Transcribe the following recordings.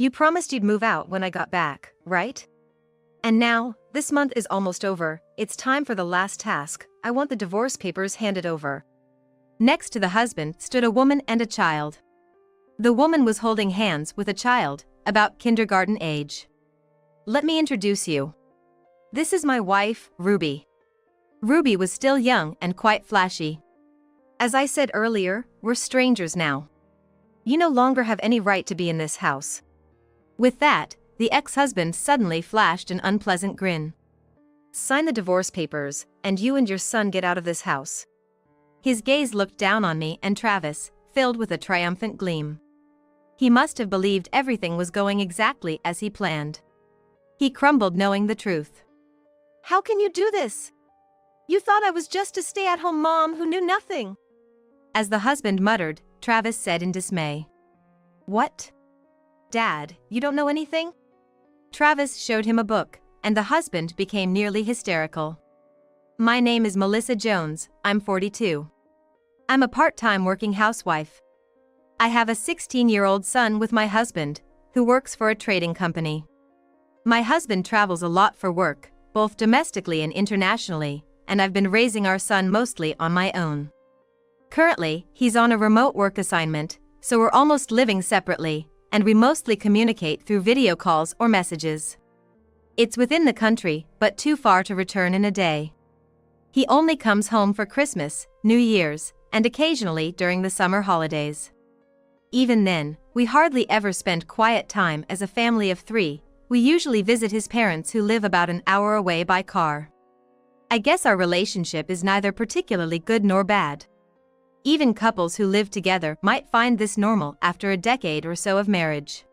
You promised you'd move out when I got back, right? And now, this month is almost over, it's time for the last task. I want the divorce papers handed over. Next to the husband stood a woman and a child. The woman was holding hands with a child, about kindergarten age. Let me introduce you. This is my wife, Ruby. Ruby was still young and quite flashy. As I said earlier, we're strangers now. You no longer have any right to be in this house. With that, the ex-husband suddenly flashed an unpleasant grin. Sign the divorce papers, and you and your son get out of this house. His gaze looked down on me and Travis, filled with a triumphant gleam. He must have believed everything was going exactly as he planned. He crumbled knowing the truth. How can you do this? You thought I was just a stay-at-home mom who knew nothing. As the husband muttered, Travis said in dismay. What? Dad, you don't know anything? Travis showed him a book, and the husband became nearly hysterical. My name is Melissa Jones, I'm 42. I'm a part-time working housewife. I have a 16-year-old son with my husband, who works for a trading company. My husband travels a lot for work, both domestically and internationally, and I've been raising our son mostly on my own. Currently, he's on a remote work assignment, so we're almost living separately, and we mostly communicate through video calls or messages. It's within the country, but too far to return in a day. He only comes home for Christmas, New Year's, and occasionally during the summer holidays. Even then, we hardly ever spend quiet time as a family of 3. We usually visit his parents who live about an hour away by car. I guess our relationship is neither particularly good nor bad. Even couples who live together might find this normal after a decade or so of marriage.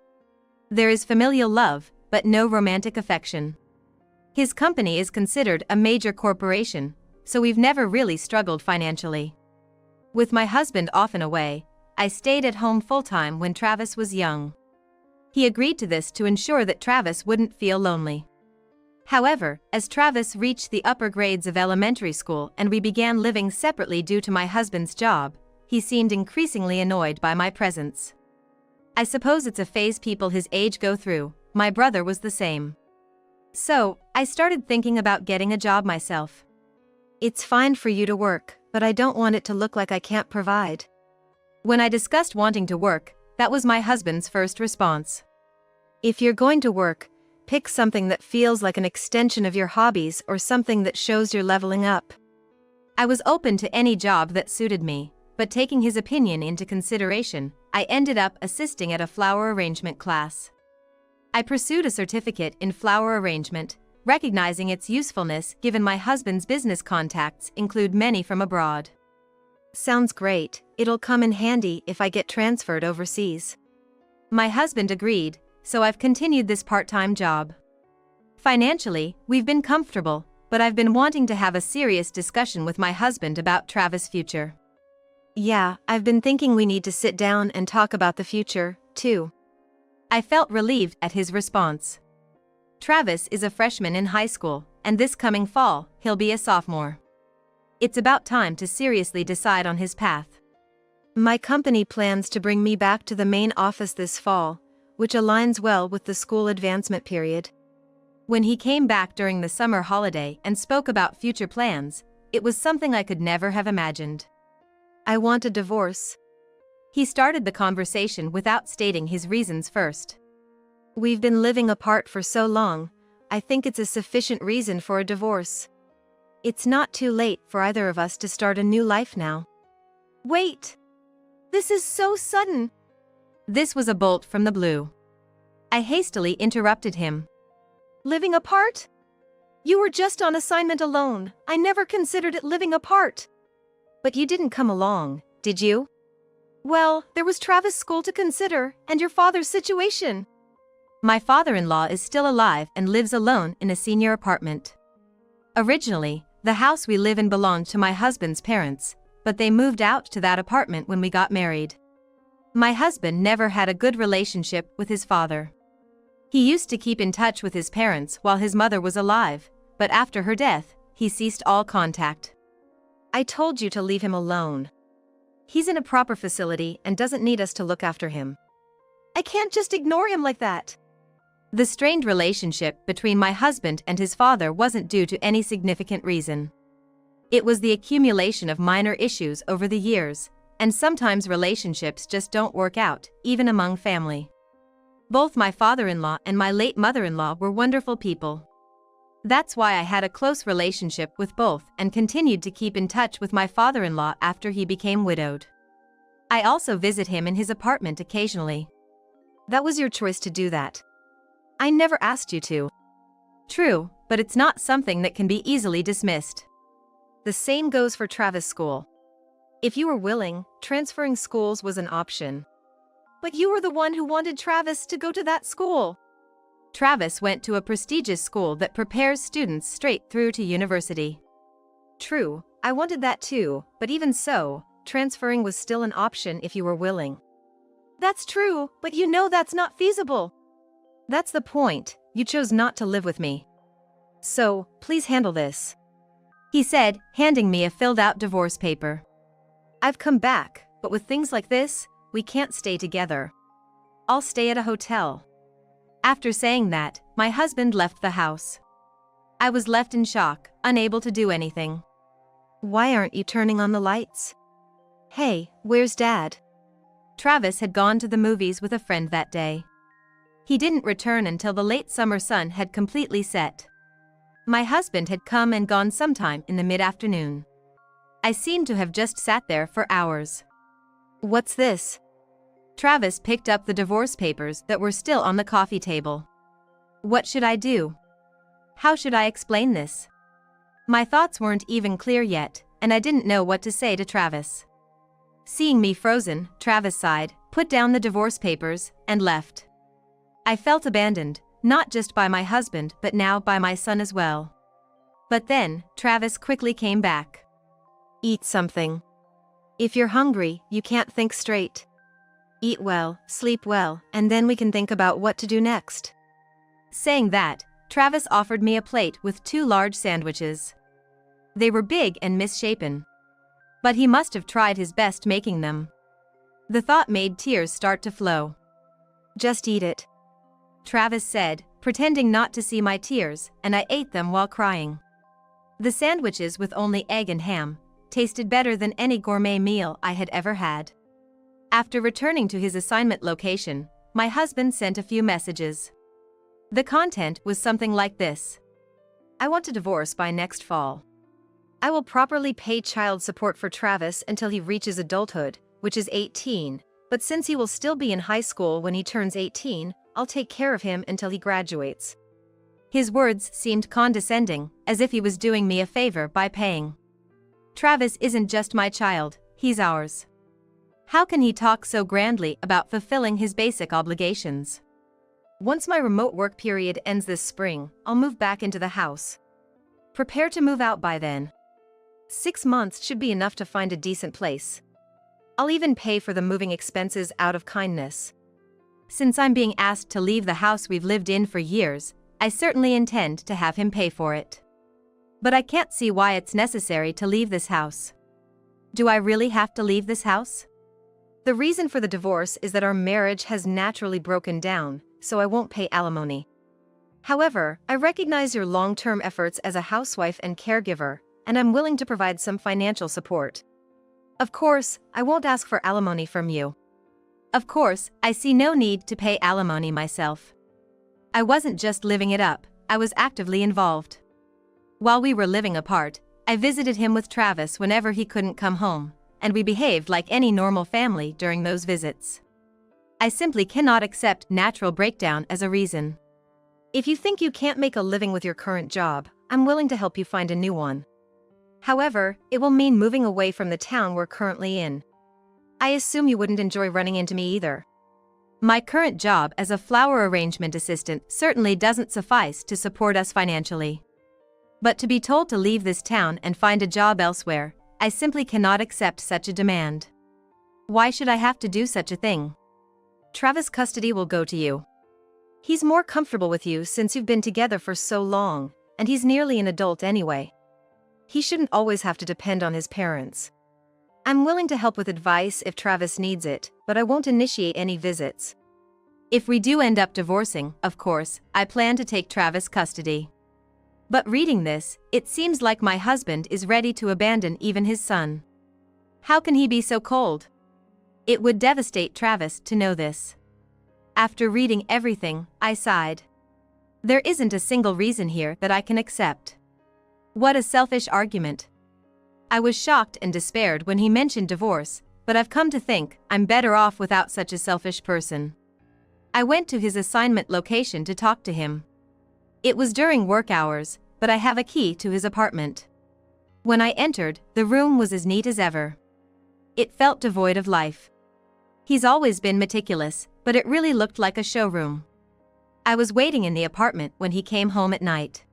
There is familial love, but no romantic affection. His company is considered a major corporation, so we've never really struggled financially. With my husband often away, I stayed at home full-time when Travis was young. He agreed to this to ensure that Travis wouldn't feel lonely. However, as Travis reached the upper grades of elementary school and we began living separately due to my husband's job, he seemed increasingly annoyed by my presence. I suppose it's a phase people his age go through. My brother was the same. So, I started thinking about getting a job myself. It's fine for you to work, but I don't want it to look like I can't provide. When I discussed wanting to work, that was my husband's first response. If you're going to work, pick something that feels like an extension of your hobbies or something that shows you're leveling up. I was open to any job that suited me, but taking his opinion into consideration, I ended up assisting at a flower arrangement class. I pursued a certificate in flower arrangement, recognizing its usefulness given my husband's business contacts include many from abroad. Sounds great, it'll come in handy if I get transferred overseas. My husband agreed, so I've continued this part-time job. Financially, we've been comfortable, but I've been wanting to have a serious discussion with my husband about Travis' future. Yeah, I've been thinking we need to sit down and talk about the future, too. I felt relieved at his response. Travis is a freshman in high school, and this coming fall, he'll be a sophomore. It's about time to seriously decide on his path. My company plans to bring me back to the main office this fall, which aligns well with the school advancement period. When he came back during the summer holiday and spoke about future plans, it was something I could never have imagined. I want a divorce. He started the conversation without stating his reasons first. We've been living apart for so long, I think it's a sufficient reason for a divorce. It's not too late for either of us to start a new life now. Wait! This is so sudden! This was a bolt from the blue. I hastily interrupted him. Living apart? You were just on assignment alone. I never considered it living apart. But you didn't come along, did you? Well, there was Travis' school to consider, and your father's situation. My father-in-law is still alive and lives alone in a senior apartment. Originally, the house we live in belonged to my husband's parents, but they moved out to that apartment when we got married. My husband never had a good relationship with his father. He used to keep in touch with his parents while his mother was alive, but after her death, he ceased all contact. I told you to leave him alone. He's in a proper facility and doesn't need us to look after him. I can't just ignore him like that. The strained relationship between my husband and his father wasn't due to any significant reason. It was the accumulation of minor issues over the years, and sometimes relationships just don't work out, even among family. Both my father-in-law and my late mother-in-law were wonderful people. That's why I had a close relationship with both and continued to keep in touch with my father-in-law after he became widowed. I also visit him in his apartment occasionally. That was your choice to do that. I never asked you to. True, but it's not something that can be easily dismissed. The same goes for Travis' school. If you were willing, transferring schools was an option. But you were the one who wanted Travis to go to that school. Travis went to a prestigious school that prepares students straight through to university. True, I wanted that too, but even so, transferring was still an option if you were willing. That's true, but you know that's not feasible. That's the point, you chose not to live with me. So, please handle this. He said, handing me a filled-out divorce paper. I've come back, but with things like this, we can't stay together. I'll stay at a hotel. After saying that, my husband left the house. I was left in shock, unable to do anything. Why aren't you turning on the lights? Hey, where's Dad? Travis had gone to the movies with a friend that day. He didn't return until the late summer sun had completely set. My husband had come and gone sometime in the mid-afternoon. I seemed to have just sat there for hours. What's this? Travis picked up the divorce papers that were still on the coffee table. What should I do? How should I explain this? My thoughts weren't even clear yet, and I didn't know what to say to Travis. Seeing me frozen, Travis sighed, put down the divorce papers, and left. I felt abandoned, not just by my husband but now by my son as well. But then, Travis quickly came back. Eat something. If you're hungry, you can't think straight. Eat well, sleep well, and then we can think about what to do next. Saying that, Travis offered me a plate with 2 large sandwiches. They were big and misshapen. But he must have tried his best making them. The thought made tears start to flow. Just eat it, Travis said, pretending not to see my tears, and I ate them while crying. The sandwiches with only egg and ham tasted better than any gourmet meal I had ever had. After returning to his assignment location, my husband sent a few messages. The content was something like this. I want a divorce by next fall. I will properly pay child support for Travis until he reaches adulthood, which is 18, but since he will still be in high school when he turns 18, I'll take care of him until he graduates. His words seemed condescending, as if he was doing me a favor by paying. Travis isn't just my child, he's ours. How can he talk so grandly about fulfilling his basic obligations? Once my remote work period ends this spring, I'll move back into the house. Prepare to move out by then. 6 months should be enough to find a decent place. I'll even pay for the moving expenses out of kindness. Since I'm being asked to leave the house we've lived in for years, I certainly intend to have him pay for it. But I can't see why it's necessary to leave this house. Do I really have to leave this house? The reason for the divorce is that our marriage has naturally broken down, so I won't pay alimony. However, I recognize your long-term efforts as a housewife and caregiver, and I'm willing to provide some financial support. Of course, I won't ask for alimony from you. Of course, I see no need to pay alimony myself. I wasn't just living it up, I was actively involved. While we were living apart, I visited him with Travis whenever he couldn't come home, and we behaved like any normal family during those visits. I simply cannot accept natural breakdown as a reason. If you think you can't make a living with your current job, I'm willing to help you find a new one. However, it will mean moving away from the town we're currently in. I assume you wouldn't enjoy running into me either. My current job as a flower arrangement assistant certainly doesn't suffice to support us financially. But to be told to leave this town and find a job elsewhere, I simply cannot accept such a demand. Why should I have to do such a thing? Travis' custody will go to you. He's more comfortable with you since you've been together for so long, and he's nearly an adult anyway. He shouldn't always have to depend on his parents. I'm willing to help with advice if Travis needs it, but I won't initiate any visits. If we do end up divorcing, of course, I plan to take Travis custody. But reading this, it seems like my husband is ready to abandon even his son. How can he be so cold? It would devastate Travis to know this. After reading everything, I sighed. There isn't a single reason here that I can accept. What a selfish argument. I was shocked and despaired when he mentioned divorce, but I've come to think I'm better off without such a selfish person. I went to his assignment location to talk to him. It was during work hours, but I have a key to his apartment. When I entered, the room was as neat as ever. It felt devoid of life. He's always been meticulous, but it really looked like a showroom. I was waiting in the apartment when he came home at night.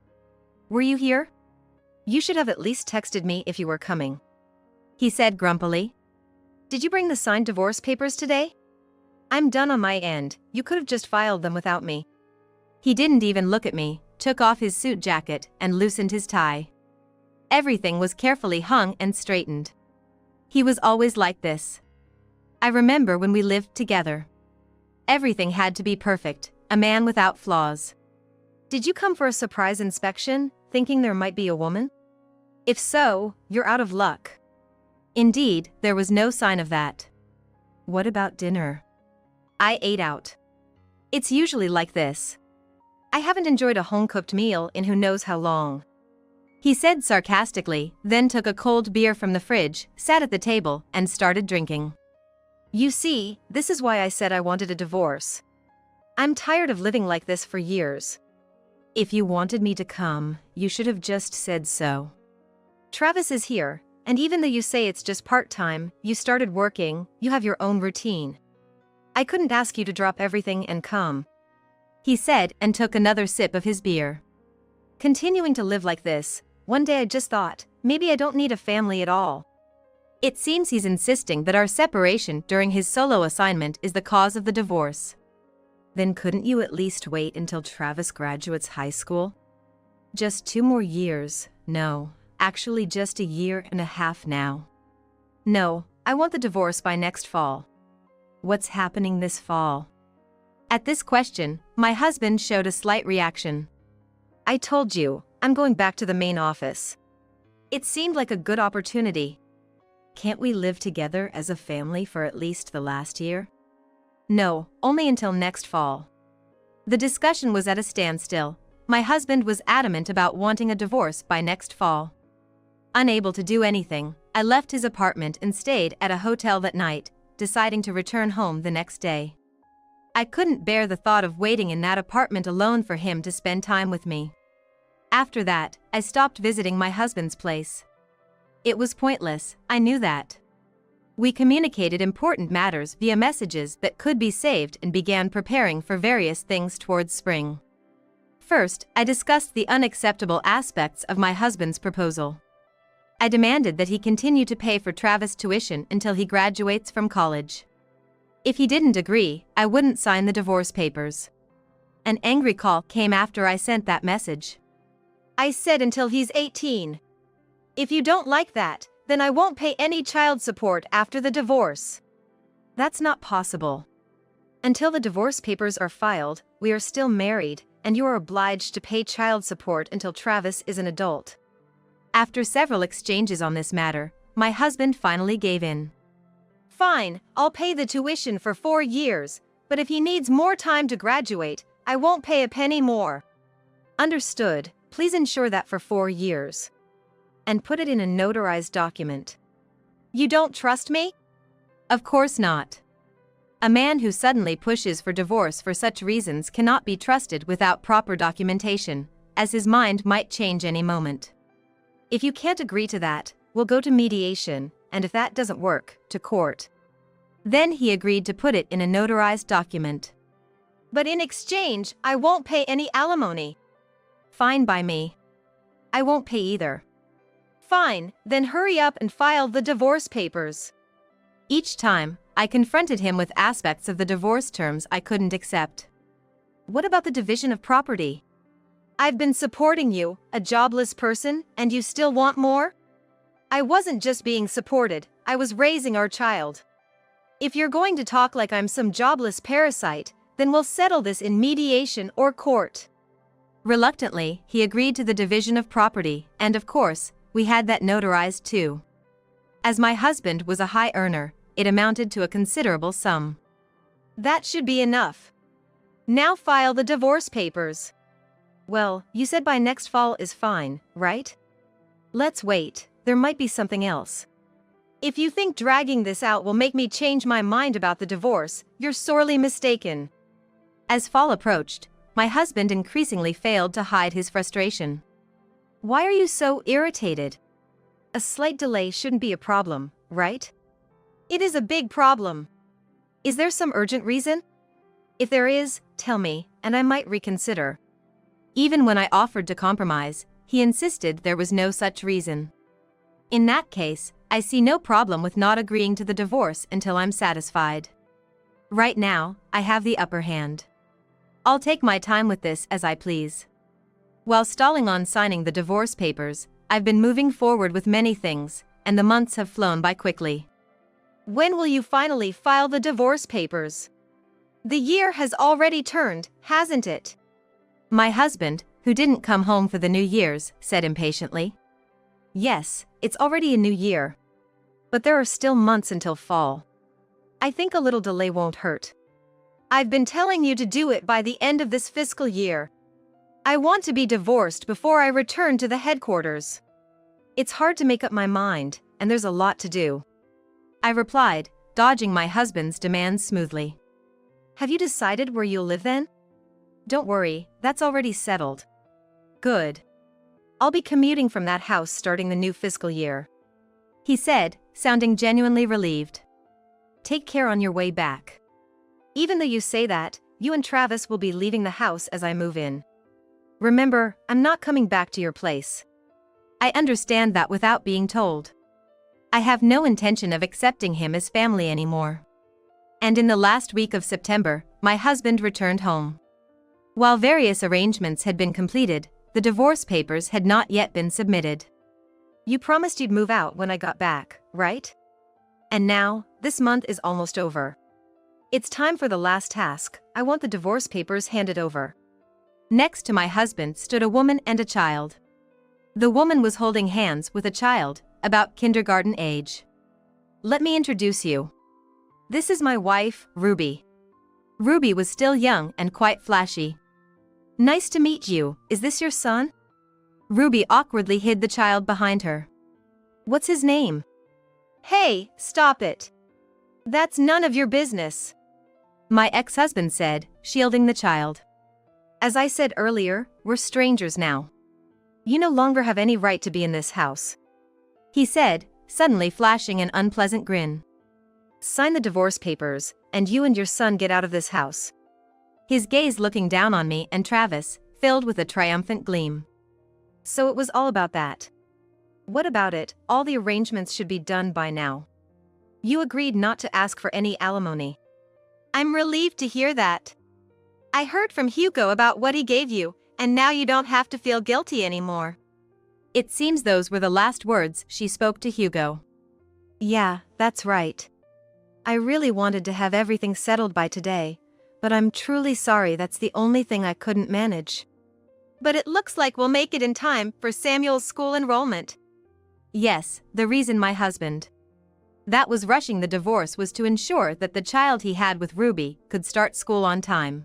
"Were you here? You should have at least texted me if you were coming," he said grumpily. "Did you bring the signed divorce papers today? I'm done on my end, you could have just filed them without me." He didn't even look at me, took off his suit jacket, and loosened his tie. Everything was carefully hung and straightened. He was always like this. I remember when we lived together. Everything had to be perfect, a man without flaws. "Did you come for a surprise inspection, thinking there might be a woman? If so, you're out of luck." Indeed, there was no sign of that. "What about dinner?" I ate out. It's usually like this. I haven't enjoyed a home-cooked meal in who knows how long. He said sarcastically, then took a cold beer from the fridge, sat at the table, and started drinking. "You see, this is why I said I wanted a divorce. I'm tired of living like this for years. If you wanted me to come, you should have just said so. Travis is here, and even though you say it's just part-time, you started working, you have your own routine. I couldn't ask you to drop everything and come," he said and took another sip of his beer. Continuing to live like this, one day I just thought, maybe I don't need a family at all. It seems he's insisting that our separation during his solo assignment is the cause of the divorce. Then couldn't you at least wait until Travis graduates high school? Just 2 more years, no, actually just 1.5 years now. No, I want the divorce by next fall. What's happening this fall? At this question, my husband showed a slight reaction. "I told you, I'm going back to the main office. It seemed like a good opportunity. Can't we live together as a family for at least the last year?" "No, only until next fall." The discussion was at a standstill. My husband was adamant about wanting a divorce by next fall. Unable to do anything, I left his apartment and stayed at a hotel that night, deciding to return home the next day. I couldn't bear the thought of waiting in that apartment alone for him to spend time with me. After that, I stopped visiting my husband's place. It was pointless, I knew that. We communicated important matters via messages that could be saved and began preparing for various things towards spring. First, I discussed the unacceptable aspects of my husband's proposal. I demanded that he continue to pay for Travis' tuition until he graduates from college. If he didn't agree, I wouldn't sign the divorce papers. An angry call came after I sent that message. "I said until he's 18. If you don't like that, then I won't pay any child support after the divorce." "That's not possible. Until the divorce papers are filed, we are still married, and you are obliged to pay child support until Travis is an adult." After several exchanges on this matter, my husband finally gave in. "Fine, I'll pay the tuition for 4 years, but if he needs more time to graduate, I won't pay a penny more." "Understood, please ensure that for 4 years. And put it in a notarized document." "You don't trust me?" "Of course not. A man who suddenly pushes for divorce for such reasons cannot be trusted without proper documentation, as his mind might change any moment. If you can't agree to that, we'll go to mediation, and if that doesn't work, to court." Then he agreed to put it in a notarized document. "But in exchange, I won't pay any alimony." "Fine by me. I won't pay either." "Fine, then hurry up and file the divorce papers." Each time, I confronted him with aspects of the divorce terms I couldn't accept. "What about the division of property?" "I've been supporting you, a jobless person, and you still want more?" "I wasn't just being supported, I was raising our child. If you're going to talk like I'm some jobless parasite, Then we'll settle this in mediation or court. Reluctantly, he agreed to the division of property, and of course, we had that notarized too. As my husband was a high earner, it amounted to a considerable sum. That should be enough. Now file the divorce papers. Well, you said by next fall is fine, right? Let's wait, there might be something else. If you think dragging this out will make me change my mind about the divorce, you're sorely mistaken. As fall approached, my husband increasingly failed to hide his frustration. Why are you so irritated? A slight delay shouldn't be a problem, right? It is a big problem. Is there some urgent reason? If there is, tell me, and I might reconsider. Even when I offered to compromise, he insisted there was no such reason. In that case, I see no problem with not agreeing to the divorce until I'm satisfied. Right now, I have the upper hand. I'll take my time with this as I please. While stalling on signing the divorce papers, I've been moving forward with many things, and the months have flown by quickly. When will you finally file the divorce papers? The year has already turned, hasn't it? My husband, who didn't come home for the New Year's, said impatiently. Yes, it's already a new year. But there are still months until fall. I think a little delay won't hurt. I've been telling you to do it by the end of this fiscal year. I want to be divorced before I return to the headquarters. It's hard to make up my mind, and there's a lot to do. I replied, dodging my husband's demands smoothly. Have you decided where you'll live then? Don't worry, that's already settled. Good. I'll be commuting from that house starting the new fiscal year. He said, sounding genuinely relieved. Take care on your way back. Even though you say that, you and Travis will be leaving the house as I move in. Remember, I'm not coming back to your place. I understand that without being told. I have no intention of accepting him as family anymore. And in the last week of September, my husband returned home. While various arrangements had been completed, the divorce papers had not yet been submitted. You promised you'd move out when I got back, right? And now, this month is almost over. It's time for the last task. I want the divorce papers handed over. Next to my husband stood a woman and a child. The woman was holding hands with a child, about kindergarten age. Let me introduce you. This is my wife, Ruby. Ruby was still young and quite flashy. Nice to meet you, is this your son? Ruby awkwardly hid the child behind her. What's his name? Hey, stop it. That's none of your business. My ex-husband said, shielding the child. As I said earlier, we're strangers now. You no longer have any right to be in this house. He said, suddenly flashing an unpleasant grin. Sign the divorce papers, and you and your son get out of this house. His gaze looking down on me and Travis, filled with a triumphant gleam. So it was all about that. What about it? All the arrangements should be done by now. You agreed not to ask for any alimony. I'm relieved to hear that. I heard from Hugo about what he gave you, and now you don't have to feel guilty anymore. It seems those were the last words she spoke to Hugo. Yeah, that's right. I really wanted to have everything settled by today, but I'm truly sorry that's the only thing I couldn't manage. But it looks like we'll make it in time for Samuel's school enrollment. Yes, the reason my husband that was rushing the divorce was to ensure that the child he had with Ruby could start school on time.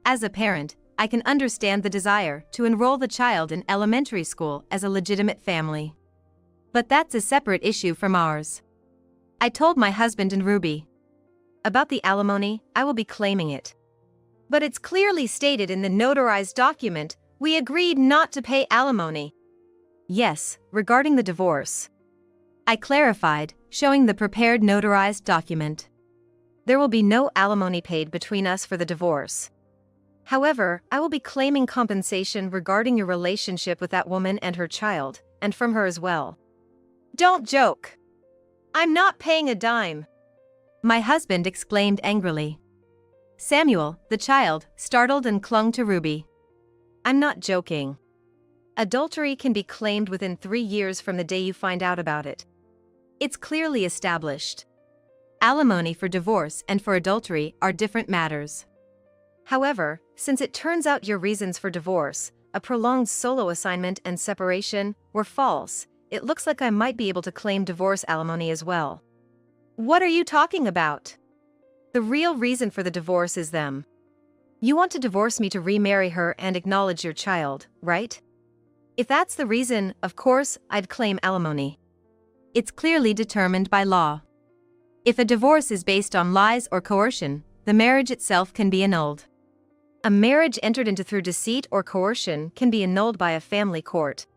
As a parent, I can understand the desire to enroll the child in elementary school as a legitimate family. But that's a separate issue from ours. I told my husband and Ruby. About the alimony, I will be claiming it. But it's clearly stated in the notarized document, we agreed not to pay alimony. Yes, regarding the divorce. I clarified, showing the prepared notarized document. There will be no alimony paid between us for the divorce. However, I will be claiming compensation regarding your relationship with that woman and her child, and from her as well. Don't joke. I'm not paying a dime. My husband exclaimed angrily. Samuel, the child, startled and clung to Ruby. I'm not joking. Adultery can be claimed within 3 years from the day you find out about it. It's clearly established. Alimony for divorce and for adultery are different matters. However, since it turns out your reasons for divorce, a prolonged solo assignment and separation, were false, it looks like I might be able to claim divorce alimony as well. What are you talking about? The real reason for the divorce is them. You want to divorce me to remarry her and acknowledge your child, right? If that's the reason, of course, I'd claim alimony. It's clearly determined by law. If a divorce is based on lies or coercion, the marriage itself can be annulled. A marriage entered into through deceit or coercion can be annulled by a family court.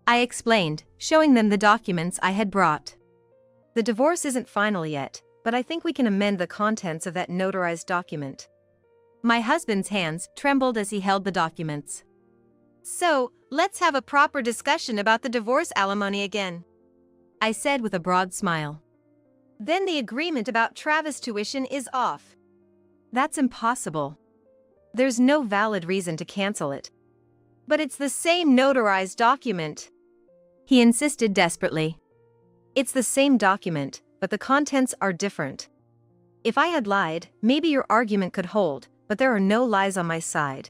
I explained, showing them the documents I had brought. The divorce isn't final yet, but I think we can amend the contents of that notarized document. My husband's hands trembled as he held the documents. So, let's have a proper discussion about the divorce alimony again, I said with a broad smile. Then the agreement about Travis' tuition is off. That's impossible. There's no valid reason to cancel it. But it's the same notarized document, he insisted desperately. It's the same document, but the contents are different. If I had lied, maybe your argument could hold, but there are no lies on my side.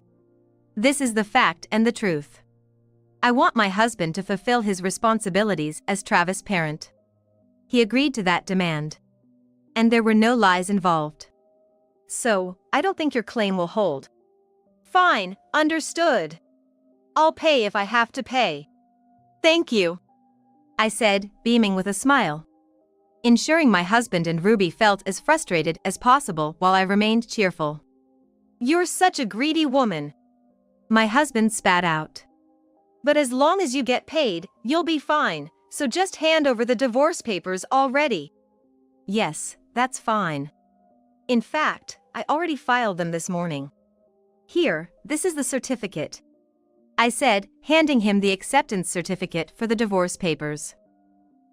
This is the fact and the truth. I want my husband to fulfill his responsibilities as Travis' parent. He agreed to that demand. And there were no lies involved. So, I don't think your claim will hold. Fine, understood. I'll pay if I have to pay. Thank you, I said, beaming with a smile, ensuring my husband and Ruby felt as frustrated as possible while I remained cheerful. You're such a greedy woman, my husband spat out. But as long as you get paid, you'll be fine, so just hand over the divorce papers already. Yes, that's fine. In fact, I already filed them this morning. Here, this is the certificate, I said, handing him the acceptance certificate for the divorce papers.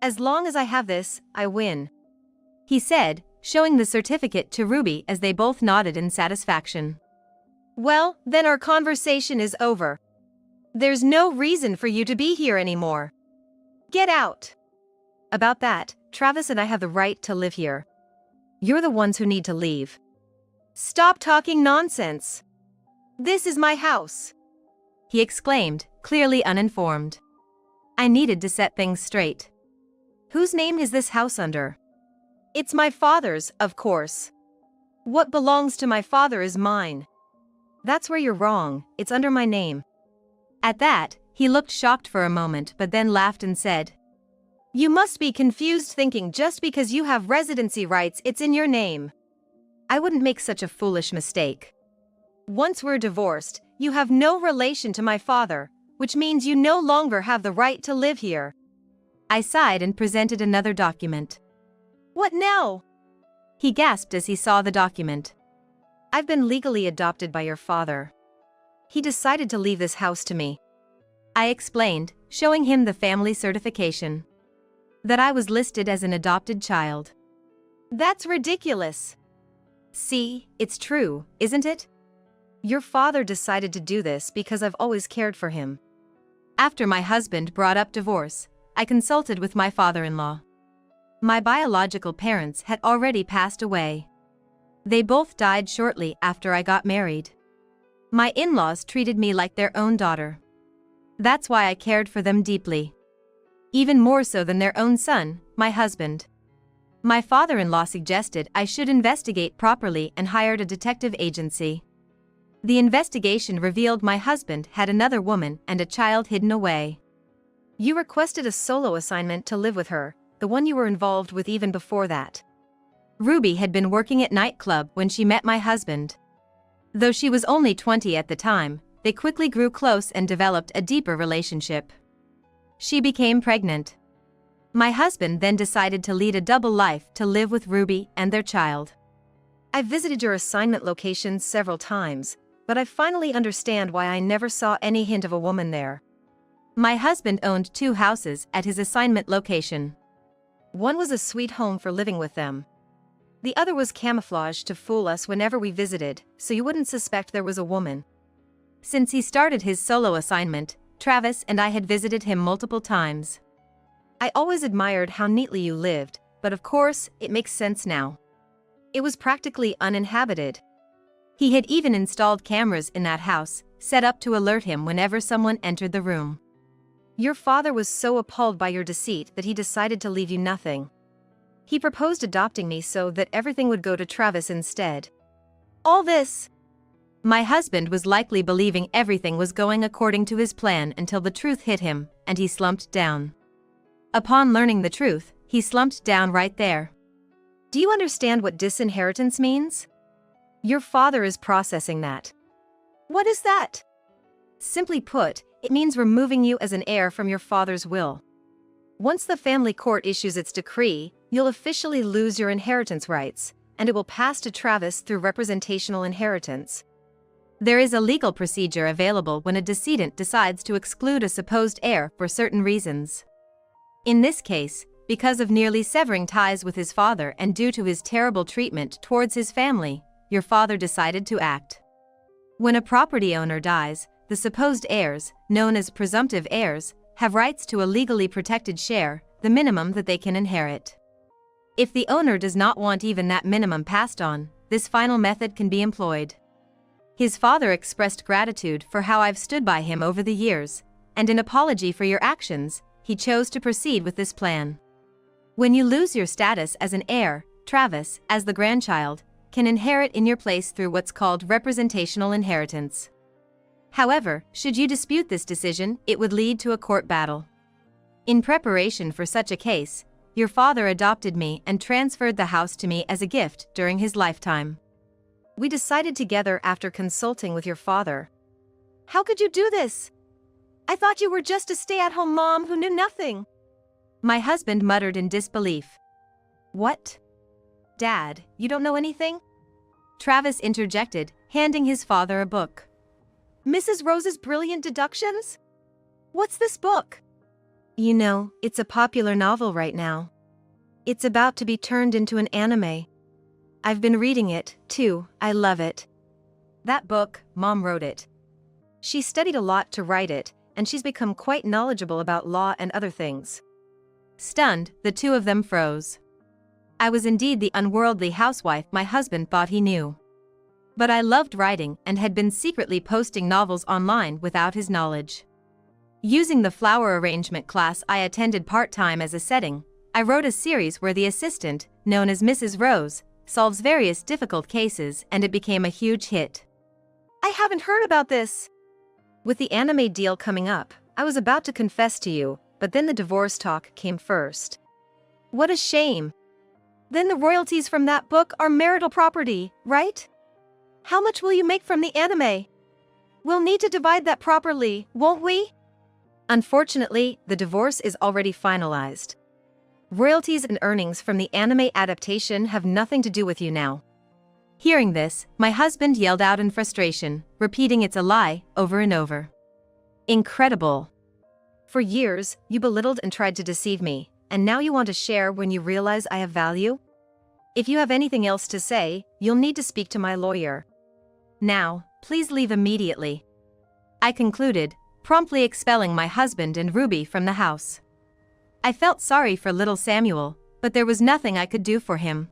As long as I have this, I win, he said, showing the certificate to Ruby as they both nodded in satisfaction. Well, then our conversation is over. There's no reason for you to be here anymore. Get out. About that, Travis and I have the right to live here. You're the ones who need to leave. Stop talking nonsense. This is my house, he exclaimed, clearly uninformed. I needed to set things straight. Whose name is this house under? It's my father's, of course. What belongs to my father is mine. That's where you're wrong, it's under my name. At that, he looked shocked for a moment but then laughed and said, You must be confused thinking just because you have residency rights it's in your name. I wouldn't make such a foolish mistake. Once we're divorced, you have no relation to my father, which means you no longer have the right to live here. I sighed and presented another document. What now? He gasped as he saw the document. I've been legally adopted by your father. He decided to leave this house to me, I explained, showing him the family certification. That I was listed as an adopted child. That's ridiculous. See, it's true, isn't it? Your father decided to do this because I've always cared for him. After my husband brought up divorce, I consulted with my father-in-law. My biological parents had already passed away. They both died shortly after I got married. My in-laws treated me like their own daughter. That's why I cared for them deeply. Even more so than their own son, my husband. My father-in-law suggested I should investigate properly and hired a detective agency. The investigation revealed my husband had another woman and a child hidden away. You requested a solo assignment to live with her, the one you were involved with even before that. Ruby had been working at nightclub when she met my husband. Though she was only 20 at the time, they quickly grew close and developed a deeper relationship. She became pregnant. My husband then decided to lead a double life to live with Ruby and their child. I've visited your assignment location several times, but I finally understand why I never saw any hint of a woman there. My husband owned 2 houses at his assignment location. One was a sweet home for living with them. The other was camouflaged to fool us whenever we visited, so you wouldn't suspect there was a woman. Since he started his solo assignment, Travis and I had visited him multiple times. I always admired how neatly you lived, but of course, it makes sense now. It was practically uninhabited. He had even installed cameras in that house, set up to alert him whenever someone entered the room. Your father was so appalled by your deceit that he decided to leave you nothing. He proposed adopting me so that everything would go to Travis instead. All this. My husband was likely believing everything was going according to his plan until the truth hit him, and he slumped down. Upon learning the truth, he slumped down right there. Do you understand what disinheritance means? Your father is processing that. What is that? Simply put, it means removing you as an heir from your father's will. Once the family court issues its decree, you'll officially lose your inheritance rights, and it will pass to Travis through representational inheritance. There is a legal procedure available when a decedent decides to exclude a supposed heir for certain reasons. In this case, because of nearly severing ties with his father and due to his terrible treatment towards his family, your father decided to act. When a property owner dies, the supposed heirs, known as presumptive heirs, have rights to a legally protected share, the minimum that they can inherit. If the owner does not want even that minimum passed on, this final method can be employed. His father expressed gratitude for how I've stood by him over the years, and in apology for your actions, he chose to proceed with this plan. When you lose your status as an heir, Travis, as the grandchild, can inherit in your place through what's called representational inheritance. However, should you dispute this decision, it would lead to a court battle. In preparation for such a case, your father adopted me and transferred the house to me as a gift during his lifetime. We decided together after consulting with your father. How could you do this? I thought you were just a stay-at-home mom who knew nothing. My husband muttered in disbelief. What? Dad, you don't know anything? Travis interjected, handing his father a book. Mrs. Rose's Brilliant Deductions? What's this book? You know, it's a popular novel right now. It's about to be turned into an anime. I've been reading it, too. I love it. That book, Mom wrote it. She studied a lot to write it, and she's become quite knowledgeable about law and other things. Stunned, the two of them froze. I was indeed the unworldly housewife my husband thought he knew. But I loved writing and had been secretly posting novels online without his knowledge. Using the flower arrangement class I attended part-time as a setting, I wrote a series where the assistant, known as Mrs. Rose, solves various difficult cases, and it became a huge hit. I haven't heard about this. With the anime deal coming up, I was about to confess to you, but then the divorce talk came first. What a shame. Then the royalties from that book are marital property, right? How much will you make from the anime? We'll need to divide that properly, won't we? Unfortunately, the divorce is already finalized. Royalties and earnings from the anime adaptation have nothing to do with you now. Hearing this, my husband yelled out in frustration, repeating it's a lie over and over. Incredible. For years, you belittled and tried to deceive me, and now you want to share when you realize I have value? If you have anything else to say, you'll need to speak to my lawyer. Now, please leave immediately. I concluded, promptly expelling my husband and Ruby from the house. I felt sorry for little Samuel, but there was nothing I could do for him.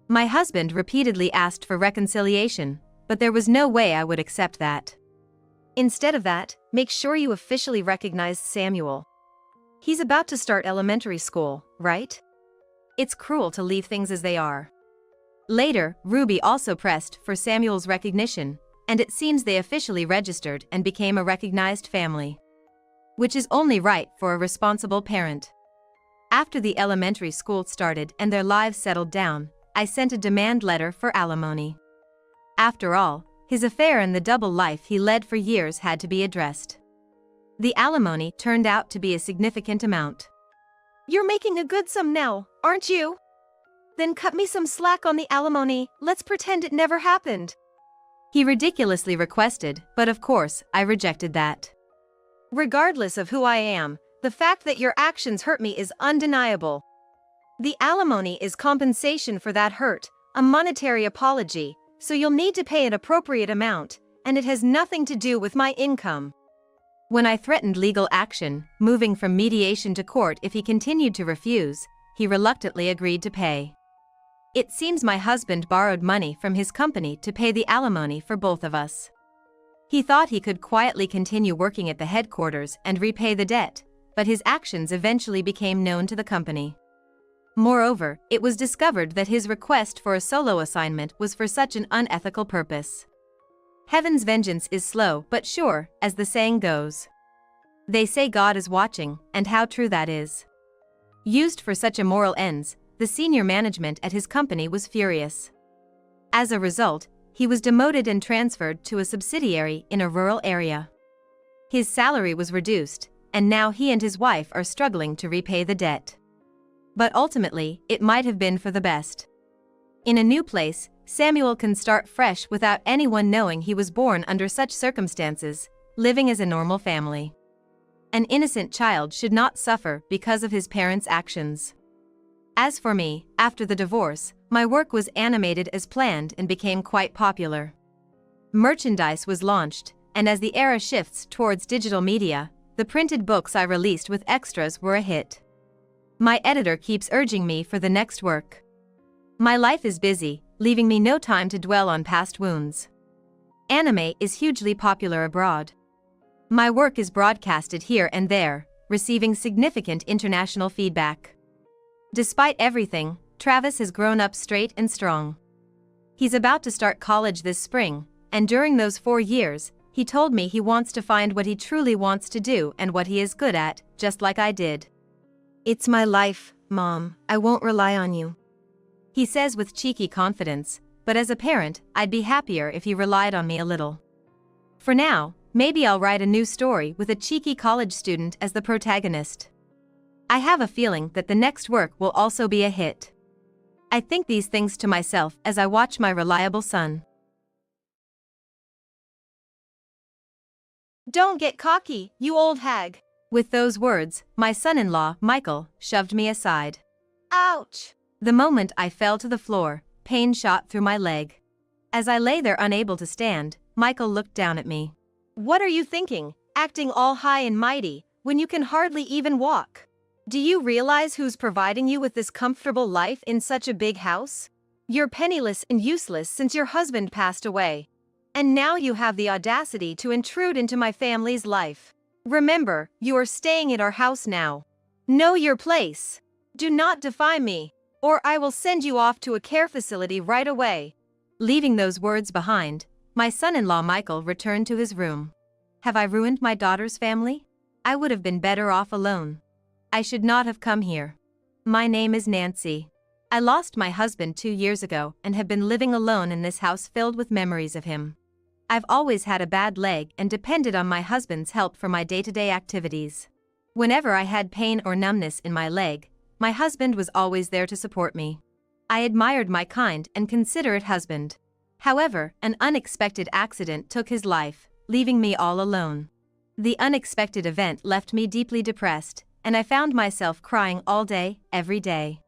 My husband repeatedly asked for reconciliation, but there was no way I would accept that. Instead of that, make sure you officially recognize Samuel. He's about to start elementary school, right? It's cruel to leave things as they are. Later, Ruby also pressed for Samuel's recognition, and it seems they officially registered and became a recognized family. Which is only right for a responsible parent. After the elementary school started and their lives settled down, I sent a demand letter for alimony. After all, his affair and the double life he led for years had to be addressed. The alimony turned out to be a significant amount. You're making a good sum now, aren't you? Then cut me some slack on the alimony, let's pretend it never happened. He ridiculously requested, but of course, I rejected that. Regardless of who I am, the fact that your actions hurt me is undeniable. The alimony is compensation for that hurt, a monetary apology, so you'll need to pay an appropriate amount, and it has nothing to do with my income. When I threatened legal action, moving from mediation to court if he continued to refuse, he reluctantly agreed to pay. It seems my husband borrowed money from his company to pay the alimony for both of us. He thought he could quietly continue working at the headquarters and repay the debt, but his actions eventually became known to the company. Moreover, it was discovered that his request for a solo assignment was for such an unethical purpose. Heaven's vengeance is slow but sure, as the saying goes. They say God is watching, and how true that is. Used for such immoral ends, the senior management at his company was furious. As a result, he was demoted and transferred to a subsidiary in a rural area. His salary was reduced, and now he and his wife are struggling to repay the debt. But ultimately, it might have been for the best. In a new place, Samuel can start fresh without anyone knowing he was born under such circumstances, living as a normal family. An innocent child should not suffer because of his parents' actions. As for me, after the divorce, my work was animated as planned and became quite popular. Merchandise was launched, and as the era shifts towards digital media, the printed books I released with extras were a hit. My editor keeps urging me for the next work. My life is busy, leaving me no time to dwell on past wounds. Anime is hugely popular abroad. My work is broadcasted here and there, receiving significant international feedback. Despite everything, Travis has grown up straight and strong. He's about to start college this spring, and during those 4 years, he told me he wants to find what he truly wants to do and what he is good at, just like I did. "It's my life, Mom. I won't rely on you," he says with cheeky confidence, but as a parent, I'd be happier if he relied on me a little. For now, maybe I'll write a new story with a cheeky college student as the protagonist. I have a feeling that the next work will also be a hit. I think these things to myself as I watch my reliable son. "Don't get cocky, you old hag." With those words, my son-in-law, Michael, shoved me aside. Ouch! The moment I fell to the floor, pain shot through my leg. As I lay there unable to stand, Michael looked down at me. "What are you thinking, acting all high and mighty, when you can hardly even walk? Do you realize who's providing you with this comfortable life in such a big house? You're penniless and useless since your husband passed away. And now you have the audacity to intrude into my family's life. Remember, you are staying at our house now. Know your place. Do not defy me, or I will send you off to a care facility right away." Leaving those words behind, my son-in-law Michael returned to his room. Have I ruined my daughter's family? I would have been better off alone. I should not have come here. My name is Nancy. I lost my husband 2 years ago and have been living alone in this house filled with memories of him. I've always had a bad leg and depended on my husband's help for my day-to-day activities. Whenever I had pain or numbness in my leg, my husband was always there to support me. I admired my kind and considerate husband. However, an unexpected accident took his life, leaving me all alone. The unexpected event left me deeply depressed, and I found myself crying all day, every day.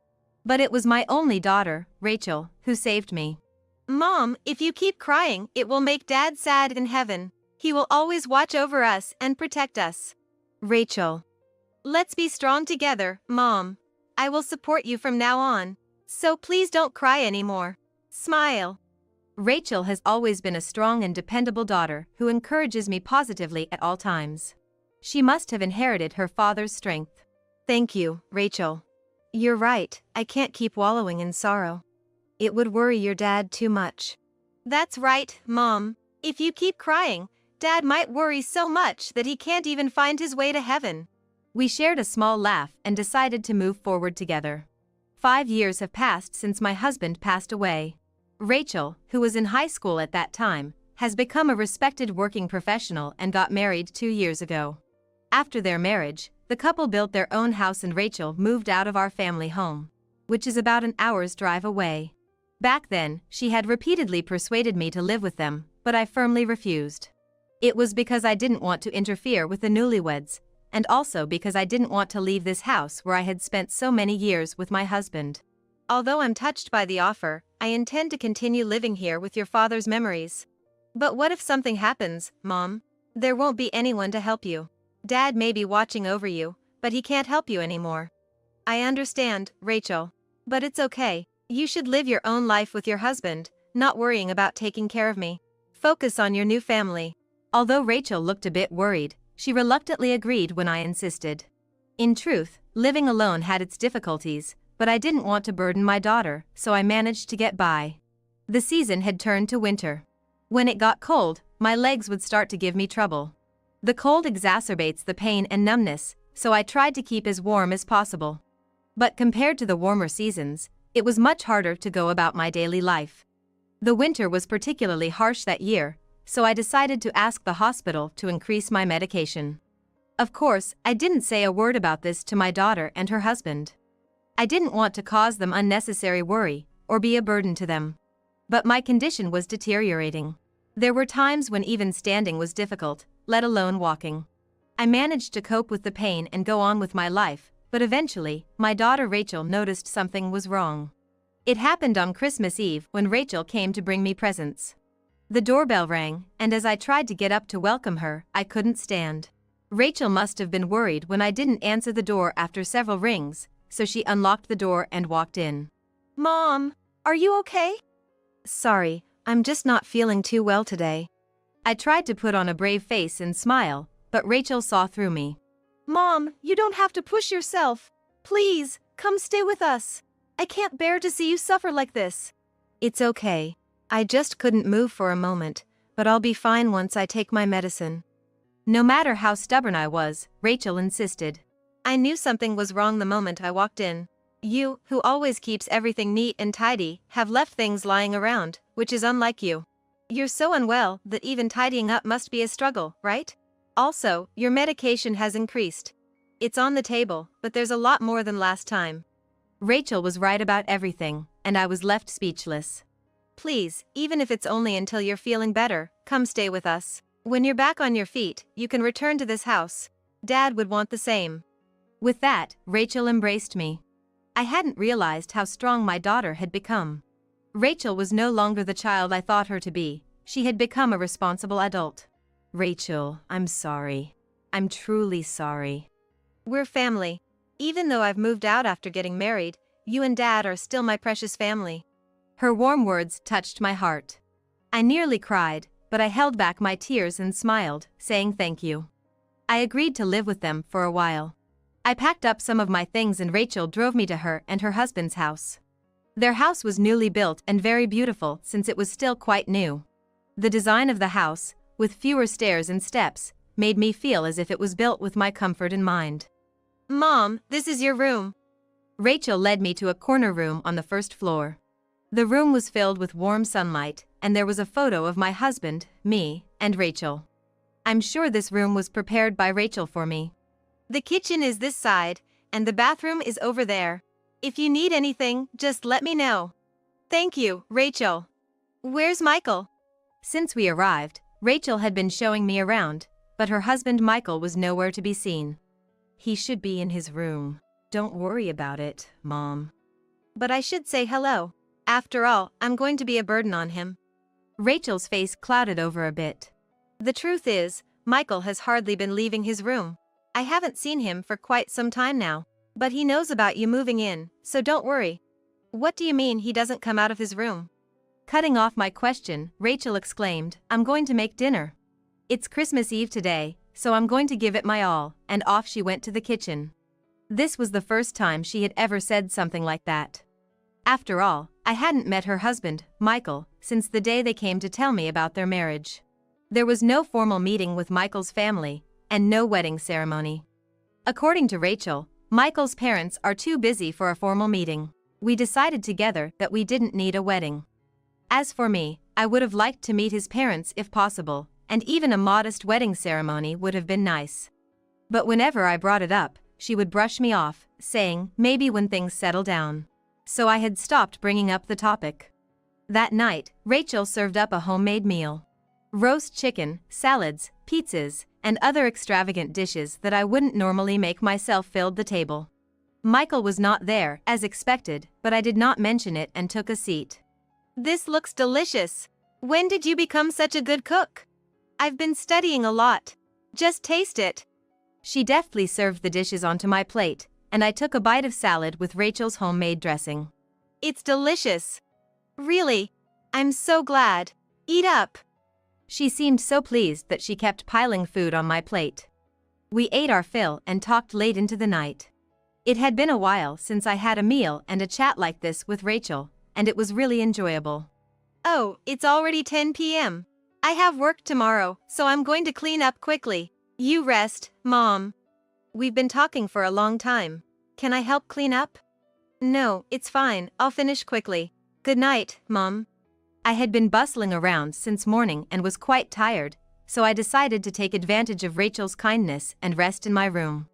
But it was my only daughter, Rachel, who saved me. "Mom, if you keep crying, it will make Dad sad in heaven. He will always watch over us and protect us." Rachel. "Let's be strong together, Mom. I will support you from now on. So please don't cry anymore. Smile." Rachel has always been a strong and dependable daughter who encourages me positively at all times. She must have inherited her father's strength. Thank you, Rachel. You're right, I can't keep wallowing in sorrow. It would worry your dad too much. That's right, Mom. If you keep crying, Dad might worry so much that he can't even find his way to heaven. We shared a small laugh and decided to move forward together. 5 years have passed since my husband passed away. Rachel, who was in high school at that time, has become a respected working professional and got married 2 years ago. After their marriage, the couple built their own house and Rachel moved out of our family home, which is about an hour's drive away. Back then, she had repeatedly persuaded me to live with them, but I firmly refused. It was because I didn't want to interfere with the newlyweds, and also because I didn't want to leave this house where I had spent so many years with my husband. Although I'm touched by the offer, I intend to continue living here with your father's memories. But what if something happens, Mom? There won't be anyone to help you. Dad may be watching over you, but he can't help you anymore. I understand, Rachel. But it's okay. You should live your own life with your husband, not worrying about taking care of me. Focus on your new family. Although Rachel looked a bit worried, she reluctantly agreed when I insisted. In truth, living alone had its difficulties, but I didn't want to burden my daughter, so I managed to get by. The season had turned to winter. When it got cold, my legs would start to give me trouble. The cold exacerbates the pain and numbness, so I tried to keep as warm as possible. But compared to the warmer seasons, it was much harder to go about my daily life. The winter was particularly harsh that year, so I decided to ask the hospital to increase my medication. Of course, I didn't say a word about this to my daughter and her husband. I didn't want to cause them unnecessary worry or be a burden to them. But my condition was deteriorating. There were times when even standing was difficult, let alone walking. I managed to cope with the pain and go on with my life, but eventually, my daughter Rachel noticed something was wrong. It happened on Christmas Eve when Rachel came to bring me presents. The doorbell rang, and as I tried to get up to welcome her, I couldn't stand. Rachel must have been worried when I didn't answer the door after several rings, so she unlocked the door and walked in. "Mom, are you okay?" "Sorry, I'm just not feeling too well today." I tried to put on a brave face and smile, but Rachel saw through me. "Mom, you don't have to push yourself. Please, come stay with us. I can't bear to see you suffer like this." "It's okay. I just couldn't move for a moment, but I'll be fine once I take my medicine." No matter how stubborn I was, Rachel insisted. I knew something was wrong the moment I walked in. "You, who always keeps everything neat and tidy, have left things lying around, which is unlike you. You're so unwell that even tidying up must be a struggle, right? Also, your medication has increased. It's on the table, but there's a lot more than last time." Rachel was right about everything, and I was left speechless. "Please, even if it's only until you're feeling better, come stay with us. When you're back on your feet, you can return to this house. Dad would want the same." With that, Rachel embraced me. I hadn't realized how strong my daughter had become. Rachel was no longer the child I thought her to be. She had become a responsible adult. "Rachel, I'm sorry. I'm truly sorry. We're family. Even though I've moved out after getting married, you and Dad are still my precious family." Her warm words touched my heart. I nearly cried, but I held back my tears and smiled, saying thank you. I agreed to live with them for a while. I packed up some of my things and Rachel drove me to her and her husband's house. Their house was newly built and very beautiful since it was still quite new. The design of the house, with fewer stairs and steps, made me feel as if it was built with my comfort in mind. "Mom, this is your room." Rachel led me to a corner room on the first floor. The room was filled with warm sunlight, and there was a photo of my husband, me, and Rachel. I'm sure this room was prepared by Rachel for me. "The kitchen is this side, and the bathroom is over there. If you need anything, just let me know." "Thank you, Rachel." "Where's Michael?" Since we arrived, Rachel had been showing me around, but her husband Michael was nowhere to be seen. "He should be in his room. Don't worry about it, Mom." "But I should say hello. After all, I'm going to be a burden on him." Rachel's face clouded over a bit. "The truth is, Michael has hardly been leaving his room. I haven't seen him for quite some time now. But he knows about you moving in, so don't worry." "What do you mean he doesn't come out of his room?" Cutting off my question, Rachel exclaimed, "I'm going to make dinner. It's Christmas Eve today, so I'm going to give it my all," and off she went to the kitchen. This was the first time she had ever said something like that. After all, I hadn't met her husband, Michael, since the day they came to tell me about their marriage. There was no formal meeting with Michael's family, and no wedding ceremony. According to Rachel, Michael's parents are too busy for a formal meeting. We decided together that we didn't need a wedding. As for me, I would have liked to meet his parents if possible, and even a modest wedding ceremony would have been nice. But whenever I brought it up, she would brush me off, saying, maybe when things settle down. So I had stopped bringing up the topic. That night, Rachel served up a homemade meal. Roast chicken, salads, pizzas, and other extravagant dishes that I wouldn't normally make myself filled the table. Michael was not there, as expected, but I did not mention it and took a seat. "This looks delicious. When did you become such a good cook?" "I've been studying a lot. Just taste it." She deftly served the dishes onto my plate, and I took a bite of salad with Rachel's homemade dressing. It's delicious. Really? I'm so glad. Eat up. She seemed so pleased that she kept piling food on my plate. We ate our fill and talked late into the night. It had been a while since I had a meal and a chat like this with Rachel, and it was really enjoyable. Oh, it's already 10 p.m. I have work tomorrow, so I'm going to clean up quickly. You rest, Mom. We've been talking for a long time. Can I help clean up? No, it's fine, I'll finish quickly. Good night, Mom. I had been bustling around since morning and was quite tired, so I decided to take advantage of Rachel's kindness and rest in my room.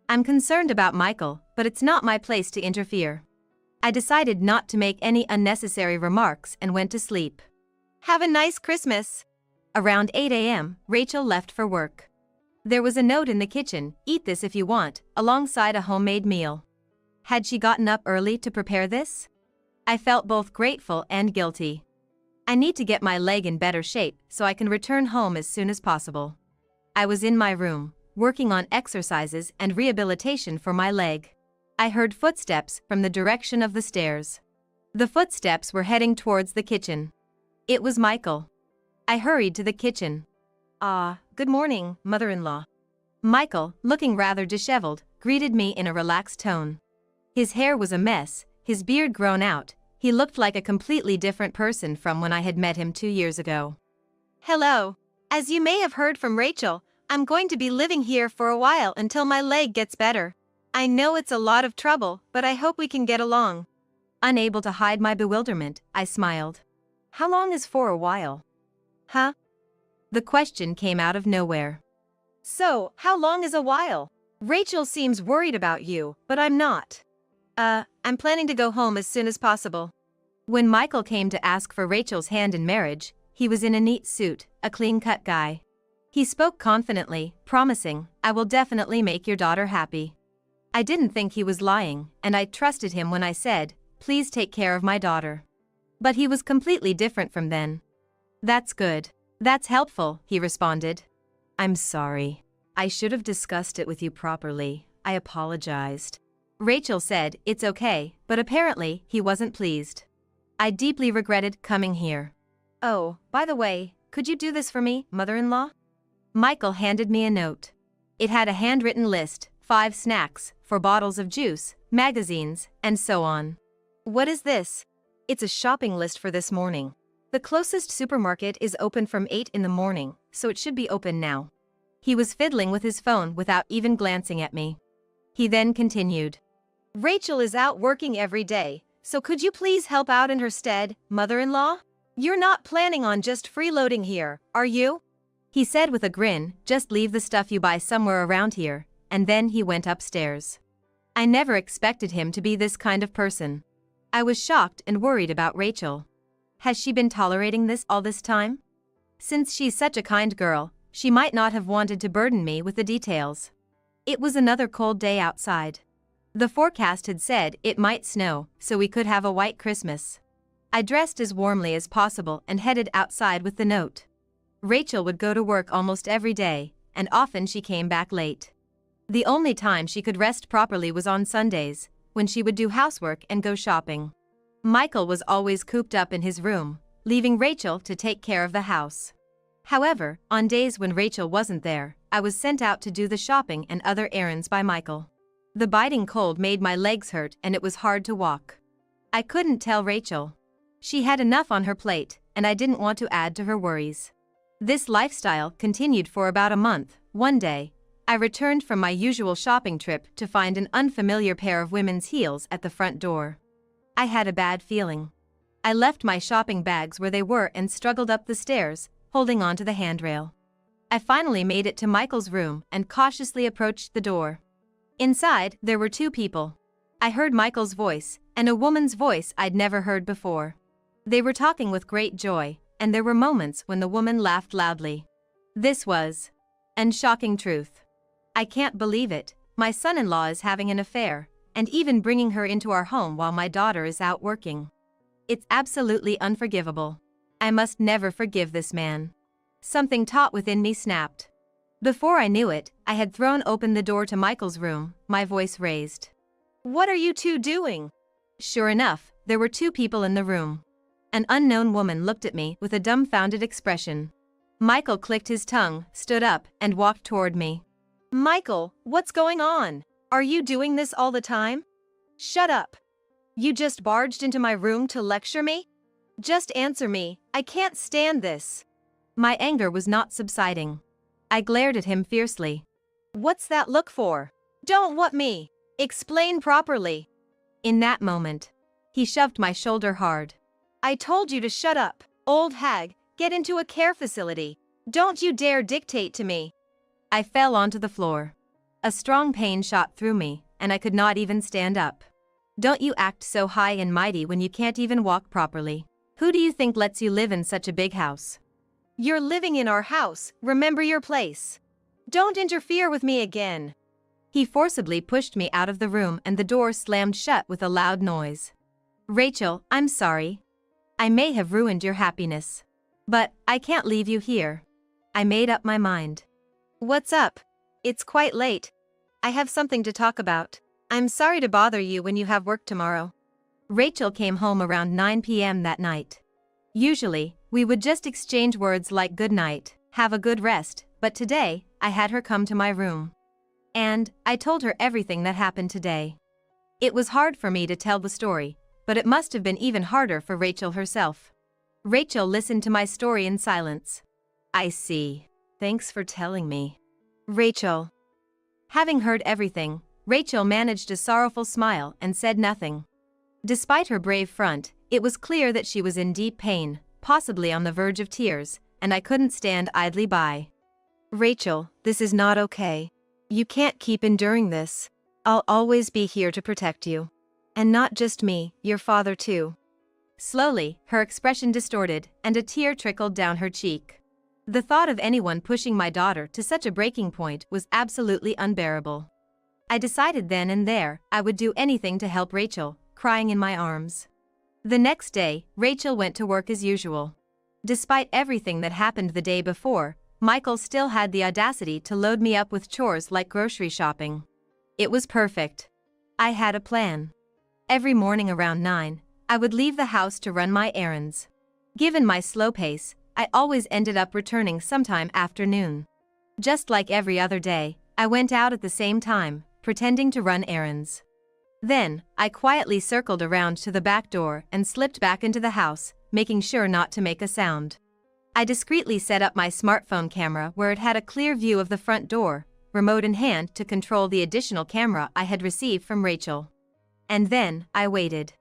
I'm concerned about Michael, but it's not my place to interfere. I decided not to make any unnecessary remarks and went to sleep. Have a nice Christmas. Around 8 a.m., Rachel left for work. There was a note in the kitchen, "Eat this if you want," alongside a homemade meal. Had she gotten up early to prepare this? I felt both grateful and guilty. I need to get my leg in better shape so I can return home as soon as possible. I was in my room, working on exercises and rehabilitation for my leg. I heard footsteps from the direction of the stairs. The footsteps were heading towards the kitchen. It was Michael. I hurried to the kitchen. Good morning, mother-in-law. Michael, looking rather disheveled, greeted me in a relaxed tone. His hair was a mess, his beard grown out. He looked like a completely different person from when I had met him 2 years ago. Hello. As you may have heard from Rachel, I'm going to be living here for a while until my leg gets better. I know it's a lot of trouble, but I hope we can get along. Unable to hide my bewilderment, I smiled. How long is for a while? Huh? The question came out of nowhere. So, how long is a while? Rachel seems worried about you, but I'm not. I'm planning to go home as soon as possible. When Michael came to ask for Rachel's hand in marriage, he was in a neat suit, a clean-cut guy. He spoke confidently, promising, "I will definitely make your daughter happy." I didn't think he was lying, and I trusted him when I said, "Please take care of my daughter." But he was completely different from then. "That's good. That's helpful," he responded. "I'm sorry. I should have discussed it with you properly. I apologized." Rachel said, "It's okay," but apparently he wasn't pleased. I deeply regretted coming here. "Oh, by the way, could you do this for me, mother-in-law?" Michael handed me a note. It had a handwritten list, 5 snacks, 4 bottles of juice, magazines, and so on. What is this? It's a shopping list for this morning. The closest supermarket is open from 8 in the morning, so it should be open now. He was fiddling with his phone without even glancing at me. He then continued. Rachel is out working every day, so could you please help out in her stead, mother-in-law? You're not planning on just freeloading here, are you? He said with a grin, "Just leave the stuff you buy somewhere around here," and then he went upstairs. I never expected him to be this kind of person. I was shocked and worried about Rachel. Has she been tolerating this all this time? Since she's such a kind girl, she might not have wanted to burden me with the details. It was another cold day outside. The forecast had said it might snow, so we could have a white Christmas. I dressed as warmly as possible and headed outside with the note. Rachel would go to work almost every day, and often she came back late. The only time she could rest properly was on Sundays, when she would do housework and go shopping. Michael was always cooped up in his room, leaving Rachel to take care of the house. However, on days when Rachel wasn't there, I was sent out to do the shopping and other errands by Michael. The biting cold made my legs hurt and it was hard to walk. I couldn't tell Rachel. She had enough on her plate, and I didn't want to add to her worries. This lifestyle continued for about a month. One day, I returned from my usual shopping trip to find an unfamiliar pair of women's heels at the front door. I had a bad feeling. I left my shopping bags where they were and struggled up the stairs, holding onto the handrail. I finally made it to Michael's room and cautiously approached the door. Inside, there were 2 people. I heard Michael's voice, and a woman's voice I'd never heard before. They were talking with great joy, and there were moments when the woman laughed loudly. This was an shocking truth. I can't believe it. My son-in-law is having an affair, and even bringing her into our home while my daughter is out working. It's absolutely unforgivable. I must never forgive this man. Something taut within me snapped. Before I knew it, I had thrown open the door to Michael's room, my voice raised. What are you two doing? Sure enough, there were two people in the room. An unknown woman looked at me with a dumbfounded expression. Michael clicked his tongue, stood up, and walked toward me. Michael, what's going on? Are you doing this all the time? Shut up. You just barged into my room to lecture me? Just answer me, I can't stand this. My anger was not subsiding. I glared at him fiercely. What's that look for? Don't what me? Explain properly. In that moment, he shoved my shoulder hard. I told you to shut up, old hag, get into a care facility. Don't you dare dictate to me. I fell onto the floor. A strong pain shot through me, and I could not even stand up. Don't you act so high and mighty when you can't even walk properly. Who do you think lets you live in such a big house? You're living in our house, remember your place. Don't interfere with me again. He forcibly pushed me out of the room and the door slammed shut with a loud noise. Rachel, I'm sorry. I may have ruined your happiness. But I can't leave you here. I made up my mind. What's up? It's quite late. I have something to talk about. I'm sorry to bother you when you have work tomorrow. Rachel came home around 9 p.m. that night. Usually, we would just exchange words like good night, have a good rest, but today, I had her come to my room. And I told her everything that happened today. It was hard for me to tell the story, but it must have been even harder for Rachel herself. Rachel listened to my story in silence. I see. Thanks for telling me. Rachel. Having heard everything, Rachel managed a sorrowful smile and said nothing. Despite her brave front, it was clear that she was in deep pain, possibly on the verge of tears, and I couldn't stand idly by. Rachel, this is not okay. You can't keep enduring this. I'll always be here to protect you. And not just me, your father too. Slowly, her expression distorted, and a tear trickled down her cheek. The thought of anyone pushing my daughter to such a breaking point was absolutely unbearable. I decided then and there I would do anything to help Rachel, crying in my arms. The next day, Rachel went to work as usual. Despite everything that happened the day before, Michael still had the audacity to load me up with chores like grocery shopping. It was perfect. I had a plan. Every morning around 9, I would leave the house to run my errands. Given my slow pace, I always ended up returning sometime after noon. Just like every other day, I went out at the same time, pretending to run errands. Then, I quietly circled around to the back door and slipped back into the house, making sure not to make a sound. I discreetly set up my smartphone camera where it had a clear view of the front door, remote in hand to control the additional camera I had received from Rachel. And then, I waited.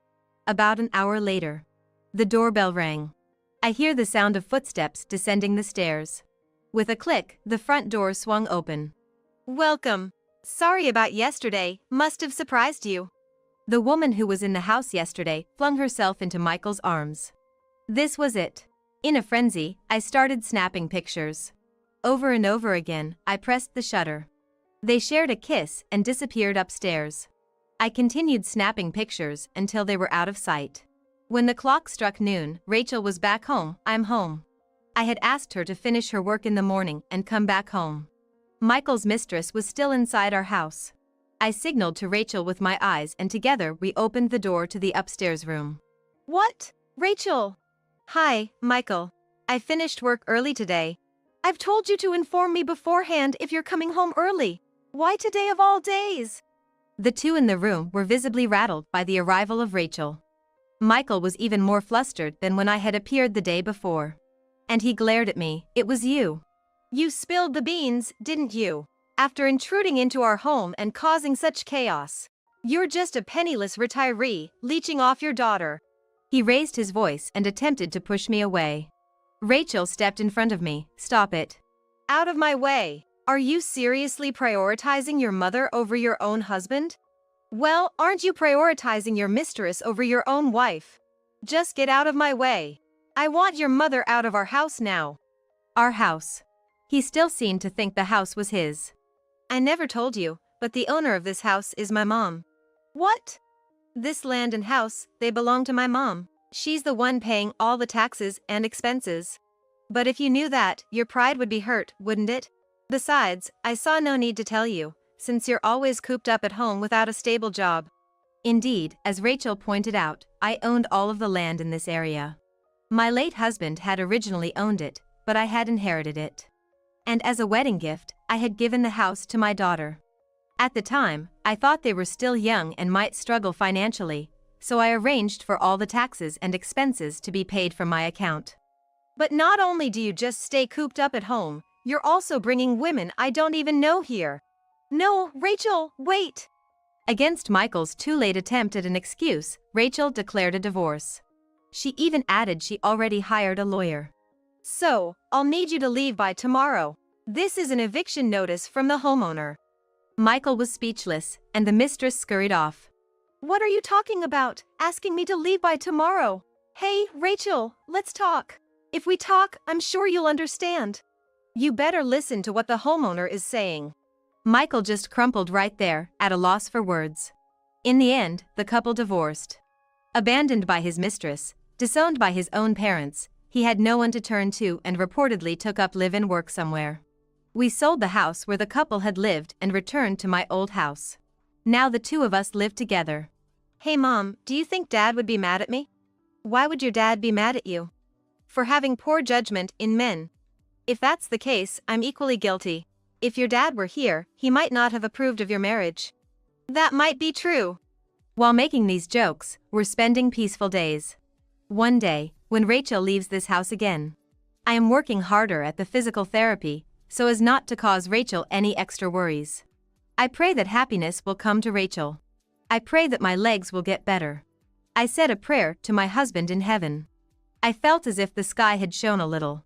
About an hour later, the doorbell rang. I hear the sound of footsteps descending the stairs. With a click, the front door swung open. Welcome. Sorry about yesterday, must have surprised you. The woman who was in the house yesterday flung herself into Michael's arms. This was it. In a frenzy, I started snapping pictures. Over and over again, I pressed the shutter. They shared a kiss and disappeared upstairs. I continued snapping pictures until they were out of sight. When the clock struck noon, Rachel was back home. I'm home. I had asked her to finish her work in the morning and come back home. Michael's mistress was still inside our house. I signaled to Rachel with my eyes and together we opened the door to the upstairs room. What? Rachel? Hi, Michael. I finished work early today. I've told you to inform me beforehand if you're coming home early. Why today of all days? The two in the room were visibly rattled by the arrival of Rachel. Michael was even more flustered than when I had appeared the day before. And he glared at me. It was you. You spilled the beans, didn't you? After intruding into our home and causing such chaos. You're just a penniless retiree, leeching off your daughter. He raised his voice and attempted to push me away. Rachel stepped in front of me. Stop it. Out of my way. Are you seriously prioritizing your mother over your own husband? Well, aren't you prioritizing your mistress over your own wife? Just get out of my way. I want your mother out of our house now. Our house. He still seemed to think the house was his. I never told you, but the owner of this house is my mom. What? This land and house, they belong to my mom. She's the one paying all the taxes and expenses. But if you knew that, your pride would be hurt, wouldn't it? Besides, I saw no need to tell you, since you're always cooped up at home without a stable job. Indeed, as Rachel pointed out, I owned all of the land in this area. My late husband had originally owned it, but I had inherited it. And as a wedding gift, I had given the house to my daughter. At the time, I thought they were still young and might struggle financially, so I arranged for all the taxes and expenses to be paid from my account. But not only do you just stay cooped up at home, you're also bringing women I don't even know here. No, Rachel, wait! Against Michael's too late attempt at an excuse, Rachel declared a divorce. She even added she already hired a lawyer. So, I'll need you to leave by tomorrow. This is an eviction notice from the homeowner. Michael was speechless, and the mistress scurried off. What are you talking about, asking me to leave by tomorrow? Hey, Rachel, let's talk. If we talk, I'm sure you'll understand. You better listen to what the homeowner is saying. Michael just crumpled right there, at a loss for words. In the end, the couple divorced. Abandoned by his mistress, disowned by his own parents, he had no one to turn to and reportedly took up live-in work somewhere. We sold the house where the couple had lived and returned to my old house. Now the two of us live together. Hey Mom, do you think Dad would be mad at me? Why would your dad be mad at you? For having poor judgment in men. If that's the case, I'm equally guilty. If your dad were here, he might not have approved of your marriage. That might be true. While making these jokes, we're spending peaceful days. One day, when Rachel leaves this house again, I am working harder at the physical therapy, so as not to cause Rachel any extra worries. I pray that happiness will come to Rachel. I pray that my legs will get better. I said a prayer to my husband in heaven. I felt as if the sky had shone a little.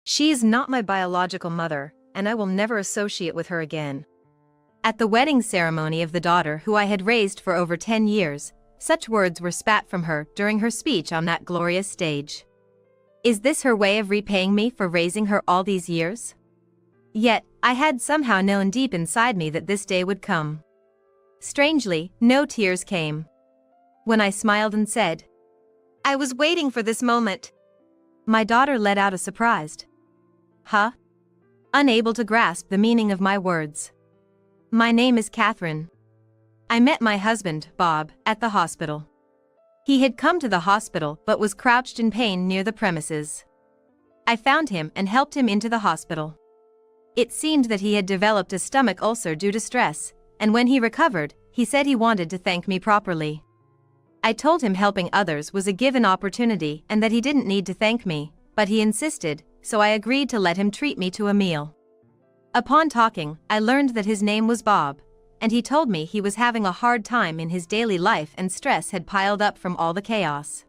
She is not my biological mother, and I will never associate with her again. At the wedding ceremony of the daughter who I had raised for over 10 years, such words were spat from her during her speech on that glorious stage. Is this her way of repaying me for raising her all these years? Yet, I had somehow known deep inside me that this day would come. Strangely, no tears came. When I smiled and said, I was waiting for this moment, my daughter let out a surprised, huh? Unable to grasp the meaning of my words. My name is Catherine. I met my husband, Bob, at the hospital. He had come to the hospital but was crouched in pain near the premises. I found him and helped him into the hospital. It seemed that he had developed a stomach ulcer due to stress, and when he recovered, he said he wanted to thank me properly. I told him helping others was a given opportunity and that he didn't need to thank me, but he insisted, so I agreed to let him treat me to a meal. Upon talking, I learned that his name was Bob, and he told me he was having a hard time in his daily life and stress had piled up from all the chaos.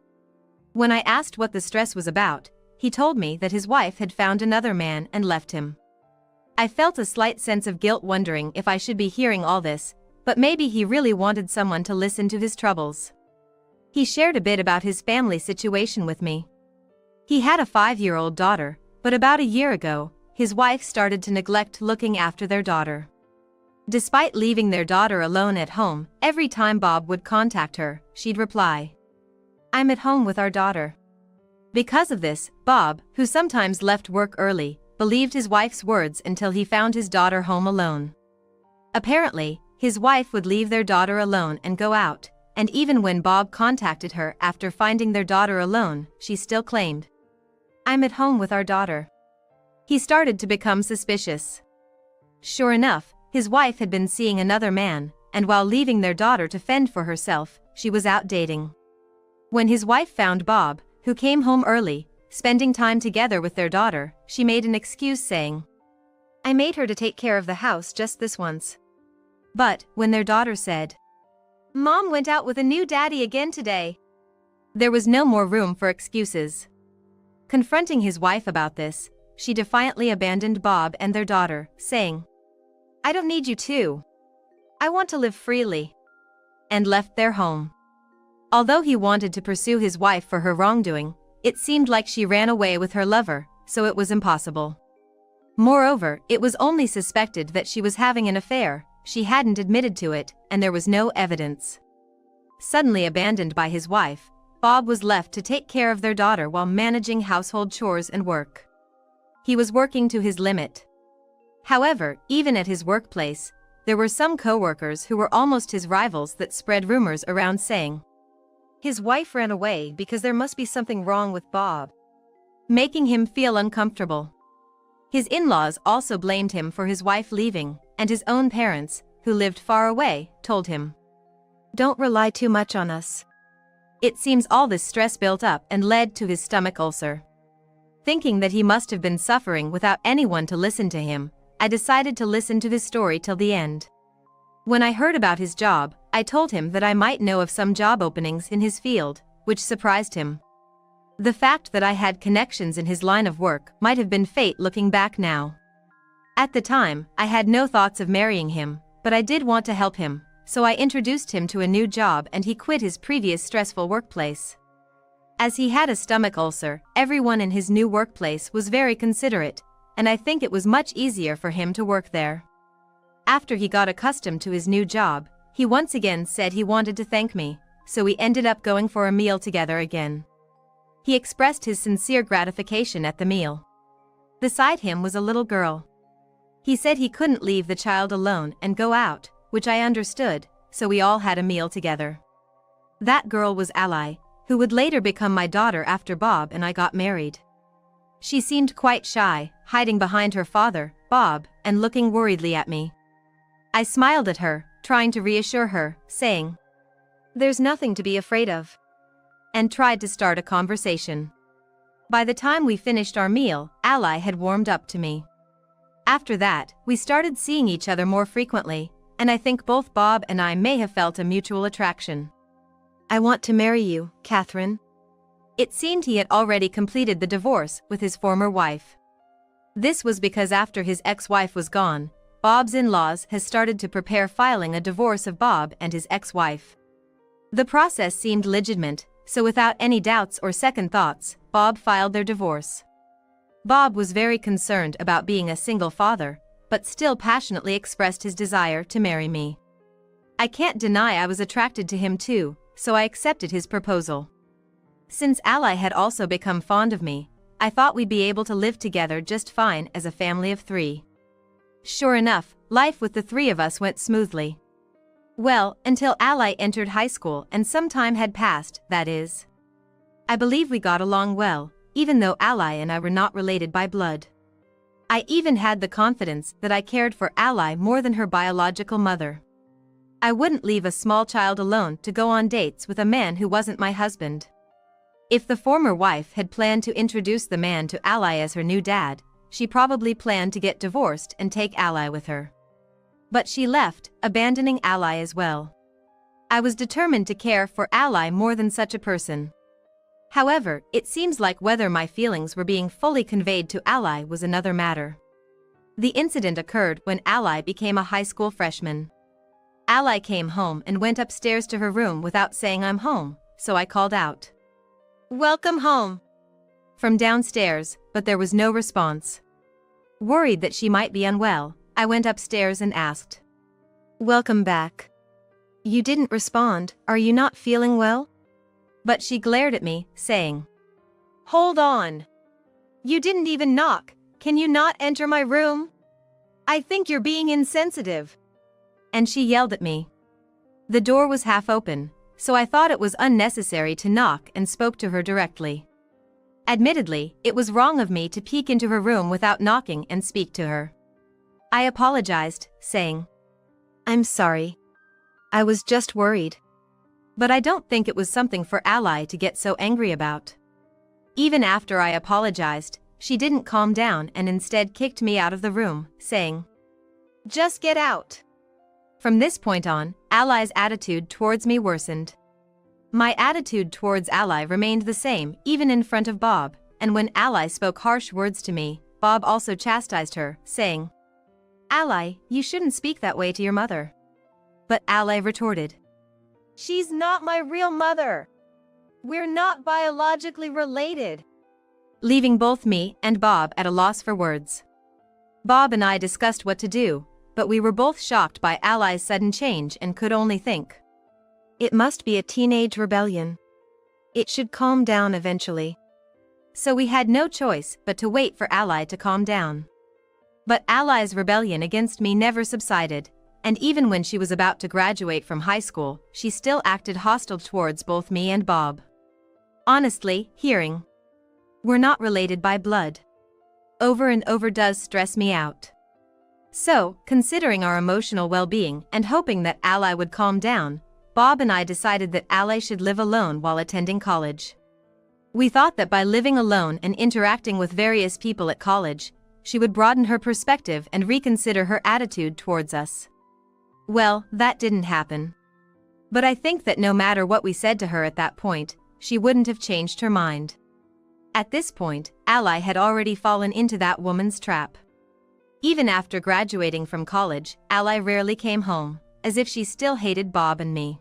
When I asked what the stress was about, he told me that his wife had found another man and left him. I felt a slight sense of guilt wondering if I should be hearing all this, but maybe he really wanted someone to listen to his troubles. He shared a bit about his family situation with me. He had a 5-year-old daughter, but about a year ago, his wife started to neglect looking after their daughter. Despite leaving their daughter alone at home, every time Bob would contact her, she'd reply, I'm at home with our daughter. Because of this, Bob, who sometimes left work early, believed his wife's words until he found his daughter home alone. Apparently, his wife would leave their daughter alone and go out, and even when Bob contacted her after finding their daughter alone, she still claimed, I'm at home with our daughter. He started to become suspicious. Sure enough, his wife had been seeing another man, and while leaving their daughter to fend for herself, she was out dating. When his wife found Bob, who came home early, spending time together with their daughter, she made an excuse saying, I made her to take care of the house just this once. But, when their daughter said, Mom went out with a new daddy again today, there was no more room for excuses. Confronting his wife about this, she defiantly abandoned Bob and their daughter, saying, I don't need you to. I want to live freely. And left their home. Although he wanted to pursue his wife for her wrongdoing, it seemed like she ran away with her lover, so it was impossible. Moreover, it was only suspected that she was having an affair, she hadn't admitted to it, and there was no evidence. Suddenly abandoned by his wife, Bob was left to take care of their daughter while managing household chores and work. He was working to his limit. However, even at his workplace, there were some co-workers who were almost his rivals that spread rumors around saying his wife ran away because there must be something wrong with Bob, making him feel uncomfortable. His in-laws also blamed him for his wife leaving, and his own parents, who lived far away, told him, "Don't rely too much on us." It seems all this stress built up and led to his stomach ulcer. Thinking that he must have been suffering without anyone to listen to him, I decided to listen to his story till the end. When I heard about his job, I told him that I might know of some job openings in his field, which surprised him. The fact that I had connections in his line of work might have been fate looking back now. At the time, I had no thoughts of marrying him, but I did want to help him, so I introduced him to a new job and he quit his previous stressful workplace. As he had a stomach ulcer, everyone in his new workplace was very considerate, and I think it was much easier for him to work there. After he got accustomed to his new job, he once again said he wanted to thank me, so we ended up going for a meal together again. He expressed his sincere gratification at the meal. Beside him was a little girl. He said he couldn't leave the child alone and go out, which I understood, so we all had a meal together. That girl was Ally, who would later become my daughter after Bob and I got married. She seemed quite shy, hiding behind her father, Bob, and looking worriedly at me. I smiled at her, trying to reassure her, saying, "There's nothing to be afraid of," and tried to start a conversation. By the time we finished our meal, Ally had warmed up to me. After that, we started seeing each other more frequently, and I think both Bob and I may have felt a mutual attraction. "I want to marry you, Catherine." It seemed he had already completed the divorce with his former wife. This was because after his ex-wife was gone, Bob's in-laws has started to prepare filing a divorce of Bob and his ex-wife. The process seemed legitimate, so without any doubts or second thoughts, Bob filed their divorce. Bob was very concerned about being a single father, but still passionately expressed his desire to marry me. I can't deny I was attracted to him too, so I accepted his proposal. Since Ally had also become fond of me, I thought we'd be able to live together just fine as a family of 3. Sure enough, life with the 3 of us went smoothly. Well, until Ally entered high school and some time had passed, that is. I believe we got along well, even though Ally and I were not related by blood. I even had the confidence that I cared for Ally more than her biological mother. I wouldn't leave a small child alone to go on dates with a man who wasn't my husband. If the former wife had planned to introduce the man to Ally as her new dad, she probably planned to get divorced and take Ally with her. But she left, abandoning Ally as well. I was determined to care for Ally more than such a person. However, it seems like whether my feelings were being fully conveyed to Ally was another matter. The incident occurred when Ally became a high school freshman. Ally came home and went upstairs to her room without saying I'm home, so I called out, "Welcome home," from downstairs, but there was no response. Worried that she might be unwell, I went upstairs and asked, "Welcome back. You didn't respond, are you not feeling well?" But she glared at me, saying, "Hold on. You didn't even knock, can you not enter my room? I think you're being insensitive." And she yelled at me. The door was half open, so I thought it was unnecessary to knock and spoke to her directly. Admittedly, it was wrong of me to peek into her room without knocking and speak to her. I apologized, saying, "I'm sorry. I was just worried." But I don't think it was something for Ally to get so angry about. Even after I apologized, she didn't calm down and instead kicked me out of the room, saying, "Just get out." From this point on, Ally's attitude towards me worsened. My attitude towards Ally remained the same even in front of Bob, and when Ally spoke harsh words to me, Bob also chastised her, saying, "Ally, you shouldn't speak that way to your mother." But Ally retorted, "She's not my real mother. We're not biologically related," leaving both me and Bob at a loss for words. Bob and I discussed what to do, but we were both shocked by Ally's sudden change and could only think, it must be a teenage rebellion. It should calm down eventually. So we had no choice but to wait for Ally to calm down. But Ally's rebellion against me never subsided, And even when she was about to graduate from high school, she still acted hostile towards both me and Bob. Honestly, hearing we're not related by blood over and over does stress me out. So, considering our emotional well-being and hoping that Ally would calm down, Bob and I decided that Ally should live alone while attending college. We thought that by living alone and interacting with various people at college, she would broaden her perspective and reconsider her attitude towards us. Well, that didn't happen. But I think that no matter what we said to her at that point, she wouldn't have changed her mind. At this point, Ally had already fallen into that woman's trap. Even after graduating from college, Ally rarely came home, as if she still hated Bob and me.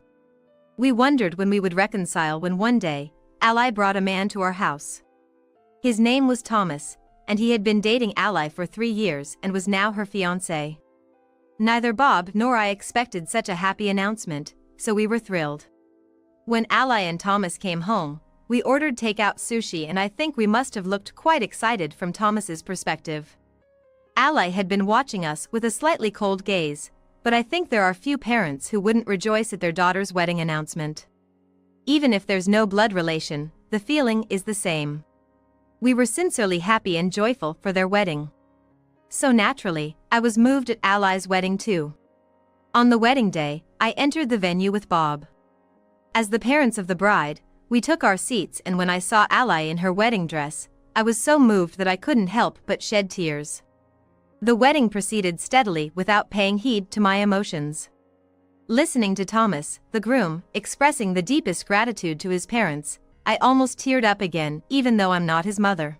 We wondered when we would reconcile when one day, Ally brought a man to our house. His name was Thomas, and he had been dating Ally for 3 years and was now her fiancé. Neither Bob nor I expected such a happy announcement, so we were thrilled. When Ally and Thomas came home, we ordered takeout sushi, and I think we must have looked quite excited from Thomas's perspective. Ally had been watching us with a slightly cold gaze, but I think there are few parents who wouldn't rejoice at their daughter's wedding announcement. Even if there's no blood relation, the feeling is the same. We were sincerely happy and joyful for their wedding. So naturally, I was moved at Ally's wedding too. On the wedding day, I entered the venue with Bob. As the parents of the bride, we took our seats, and when I saw Ally in her wedding dress, I was so moved that I couldn't help but shed tears. The wedding proceeded steadily without paying heed to my emotions. Listening to Thomas, the groom, expressing the deepest gratitude to his parents, I almost teared up again, even though I'm not his mother.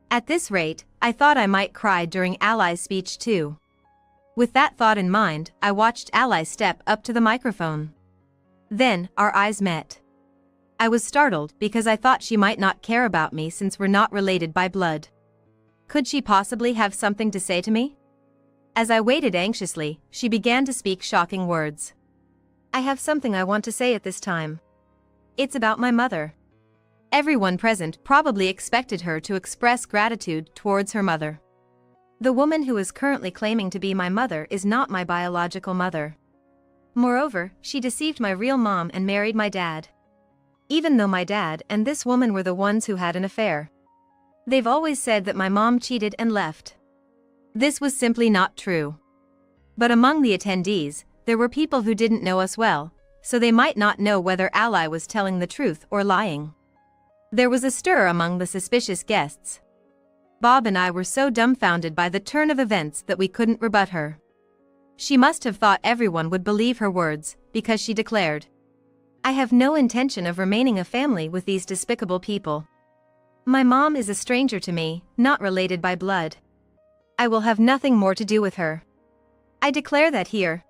At this rate, I thought I might cry during Ally's speech too. With that thought in mind, I watched Ally step up to the microphone. Then, our eyes met. I was startled because I thought she might not care about me since we're not related by blood. Could she possibly have something to say to me? As I waited anxiously, she began to speak shocking words. I have something I want to say at this time. It's about my mother. Everyone present probably expected her to express gratitude towards her mother. The woman who is currently claiming to be my mother is not my biological mother. Moreover, she deceived my real mom and married my dad. Even though my dad and this woman were the ones who had an affair. They've always said that my mom cheated and left. This was simply not true. But among the attendees, there were people who didn't know us well, so they might not know whether Ally was telling the truth or lying. There was a stir among the suspicious guests. Bob and I were so dumbfounded by the turn of events that we couldn't rebut her. She must have thought everyone would believe her words, because she declared, I have no intention of remaining a family with these despicable people. My mom is a stranger to me, not related by blood. I will have nothing more to do with her. I declare that here.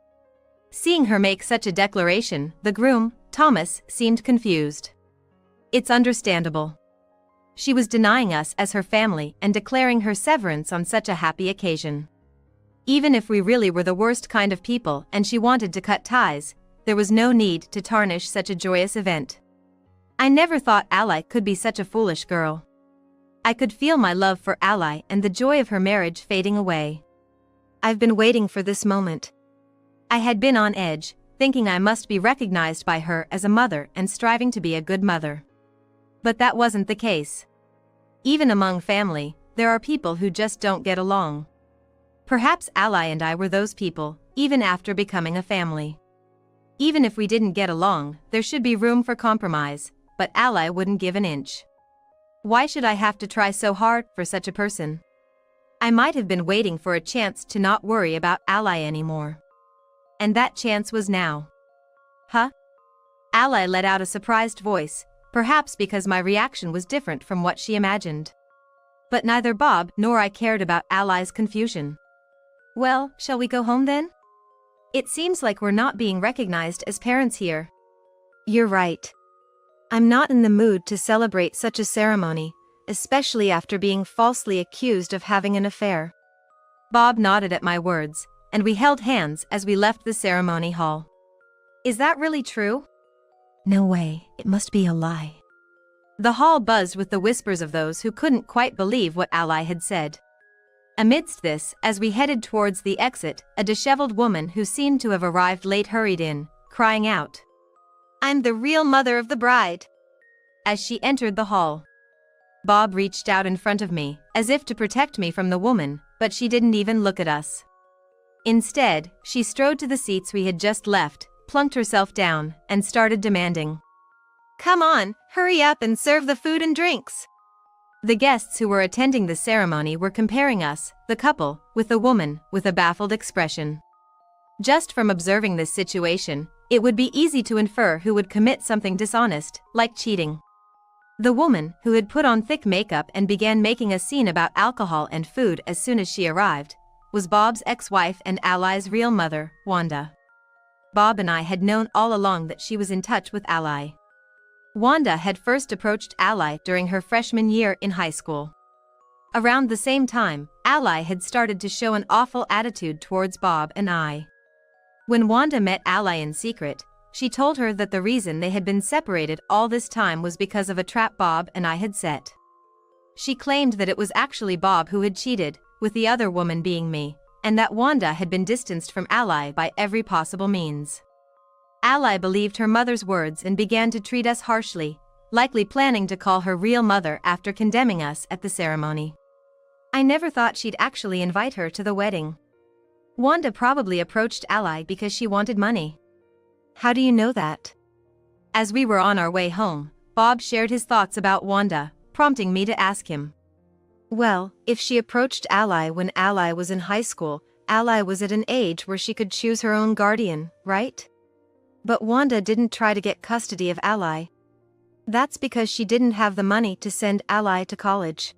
Seeing her make such a declaration, the groom, Thomas, seemed confused. It's understandable. She was denying us as her family and declaring her severance on such a happy occasion. Even if we really were the worst kind of people and she wanted to cut ties, there was no need to tarnish such a joyous event. I never thought Ally could be such a foolish girl. I could feel my love for Ally and the joy of her marriage fading away. I've been waiting for this moment. I had been on edge, thinking I must be recognized by her as a mother and striving to be a good mother. But that wasn't the case. Even among family, there are people who just don't get along. Perhaps Ally and I were those people, even after becoming a family. Even if we didn't get along, there should be room for compromise, but Ally wouldn't give an inch. Why should I have to try so hard for such a person? I might have been waiting for a chance to not worry about Ally anymore. And that chance was now. Huh? Ally let out a surprised voice, perhaps because my reaction was different from what she imagined. But neither Bob nor I cared about Ally's confusion. Well, shall we go home then? It seems like we're not being recognized as parents here. You're right. I'm not in the mood to celebrate such a ceremony, especially after being falsely accused of having an affair. Bob nodded at my words, and we held hands as we left the ceremony hall. Is that really true? No way, it must be a lie. The hall buzzed with the whispers of those who couldn't quite believe what Ally had said. Amidst this, as we headed towards the exit, a disheveled woman who seemed to have arrived late hurried in, crying out, "I'm the real mother of the bride," as she entered the hall. Bob reached out in front of me, as if to protect me from the woman, but she didn't even look at us. Instead, she strode to the seats we had just left, plunked herself down, and started demanding, "Come on, hurry up and serve the food and drinks." The guests who were attending the ceremony were comparing us, the couple, with the woman, with a baffled expression. Just from observing this situation, it would be easy to infer who would commit something dishonest, like cheating. The woman, who had put on thick makeup and began making a scene about alcohol and food as soon as she arrived, was Bob's ex-wife and Ally's real mother, Wanda. Bob and I had known all along that she was in touch with Ally. Wanda had first approached Ally during her freshman year in high school. Around the same time, Ally had started to show an awful attitude towards Bob and I. When Wanda met Ally in secret, she told her that the reason they had been separated all this time was because of a trap Bob and I had set. She claimed that it was actually Bob who had cheated, with the other woman being me, and that Wanda had been distanced from Ally by every possible means. Ally believed her mother's words and began to treat us harshly, likely planning to call her real mother after condemning us at the ceremony. I never thought she'd actually invite her to the wedding. Wanda probably approached Ally because she wanted money. How do you know that? As we were on our way home, Bob shared his thoughts about Wanda, prompting me to ask him. Well, if she approached Ally when Ally was in high school, Ally was at an age where she could choose her own guardian, right? But Wanda didn't try to get custody of Ally. That's because she didn't have the money to send Ally to college.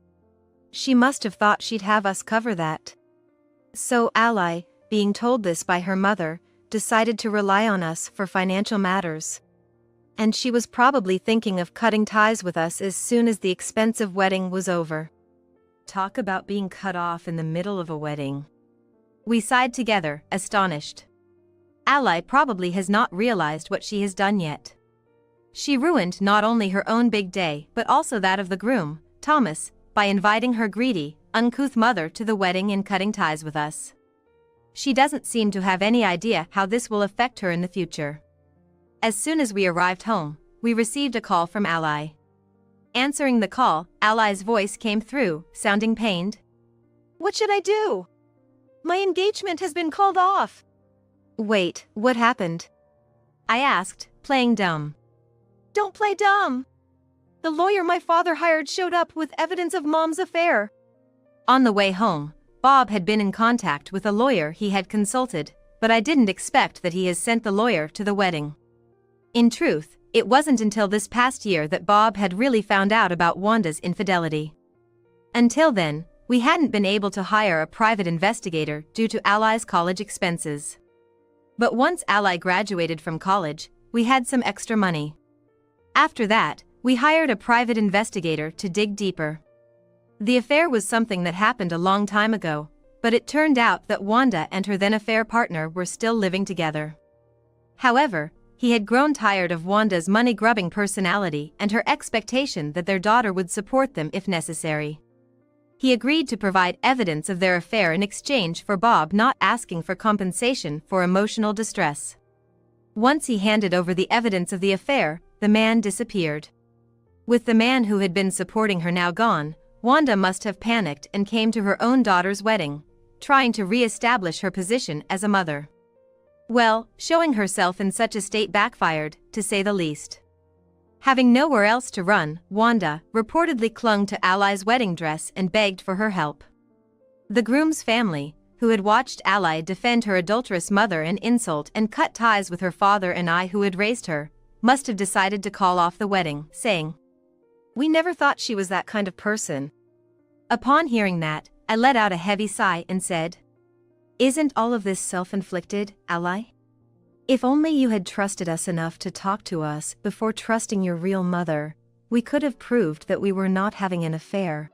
She must have thought she'd have us cover that. So Ally, being told this by her mother, decided to rely on us for financial matters. And she was probably thinking of cutting ties with us as soon as the expensive wedding was over. Talk about being cut off in the middle of a wedding. We sighed together, astonished. Ally probably has not realized what she has done yet. She ruined not only her own big day but also that of the groom, Thomas, by inviting her greedy, uncouth mother to the wedding and cutting ties with us. She doesn't seem to have any idea how this will affect her in the future. As soon as we arrived home, we received a call from Ally. Answering the call, Ally's voice came through, sounding pained. "What should I do? My engagement has been called off." "Wait, what happened?" I asked, playing dumb. "Don't play dumb. The lawyer my father hired showed up with evidence of Mom's affair." On the way home, Bob had been in contact with a lawyer he had consulted, but I didn't expect that he has sent the lawyer to the wedding. In truth, it wasn't until this past year that Bob had really found out about Wanda's infidelity. Until then, we hadn't been able to hire a private investigator due to Ally's college expenses. But once Ally graduated from college, we had some extra money. After that, we hired a private investigator to dig deeper. The affair was something that happened a long time ago, but it turned out that Wanda and her then-affair partner were still living together. However, he had grown tired of Wanda's money-grubbing personality and her expectation that their daughter would support them if necessary. He agreed to provide evidence of their affair in exchange for Bob not asking for compensation for emotional distress. Once he handed over the evidence of the affair, the man disappeared. With the man who had been supporting her now gone, Wanda must have panicked and came to her own daughter's wedding, trying to re-establish her position as a mother. Well, showing herself in such a state backfired, to say the least. Having nowhere else to run, Wanda reportedly clung to Ally's wedding dress and begged for her help. The groom's family, who had watched Ally defend her adulterous mother and insult and cut ties with her father and I who had raised her, must have decided to call off the wedding, saying, "We never thought she was that kind of person." Upon hearing that, I let out a heavy sigh and said, "Isn't all of this self-inflicted, Ally? If only you had trusted us enough to talk to us before trusting your real mother, we could have proved that we were not having an affair.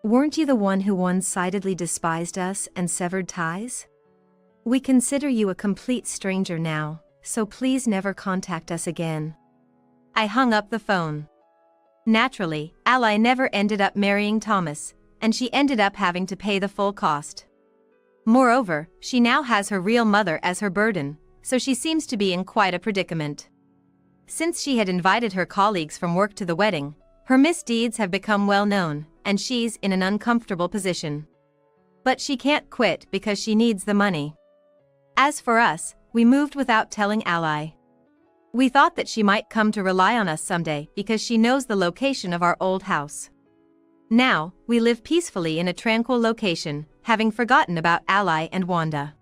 Weren't you the one who one-sidedly despised us and severed ties? We consider you a complete stranger now, so please never contact us again." I hung up the phone. Naturally, Ally never ended up marrying Thomas, and she ended up having to pay the full cost. Moreover, she now has her real mother as her burden, so she seems to be in quite a predicament. Since she had invited her colleagues from work to the wedding, her misdeeds have become well known, and she's in an uncomfortable position. But she can't quit because she needs the money. As for us, we moved without telling Ally. We thought that she might come to rely on us someday because she knows the location of our old house. Now, we live peacefully in a tranquil location, having forgotten about Ally and Wanda.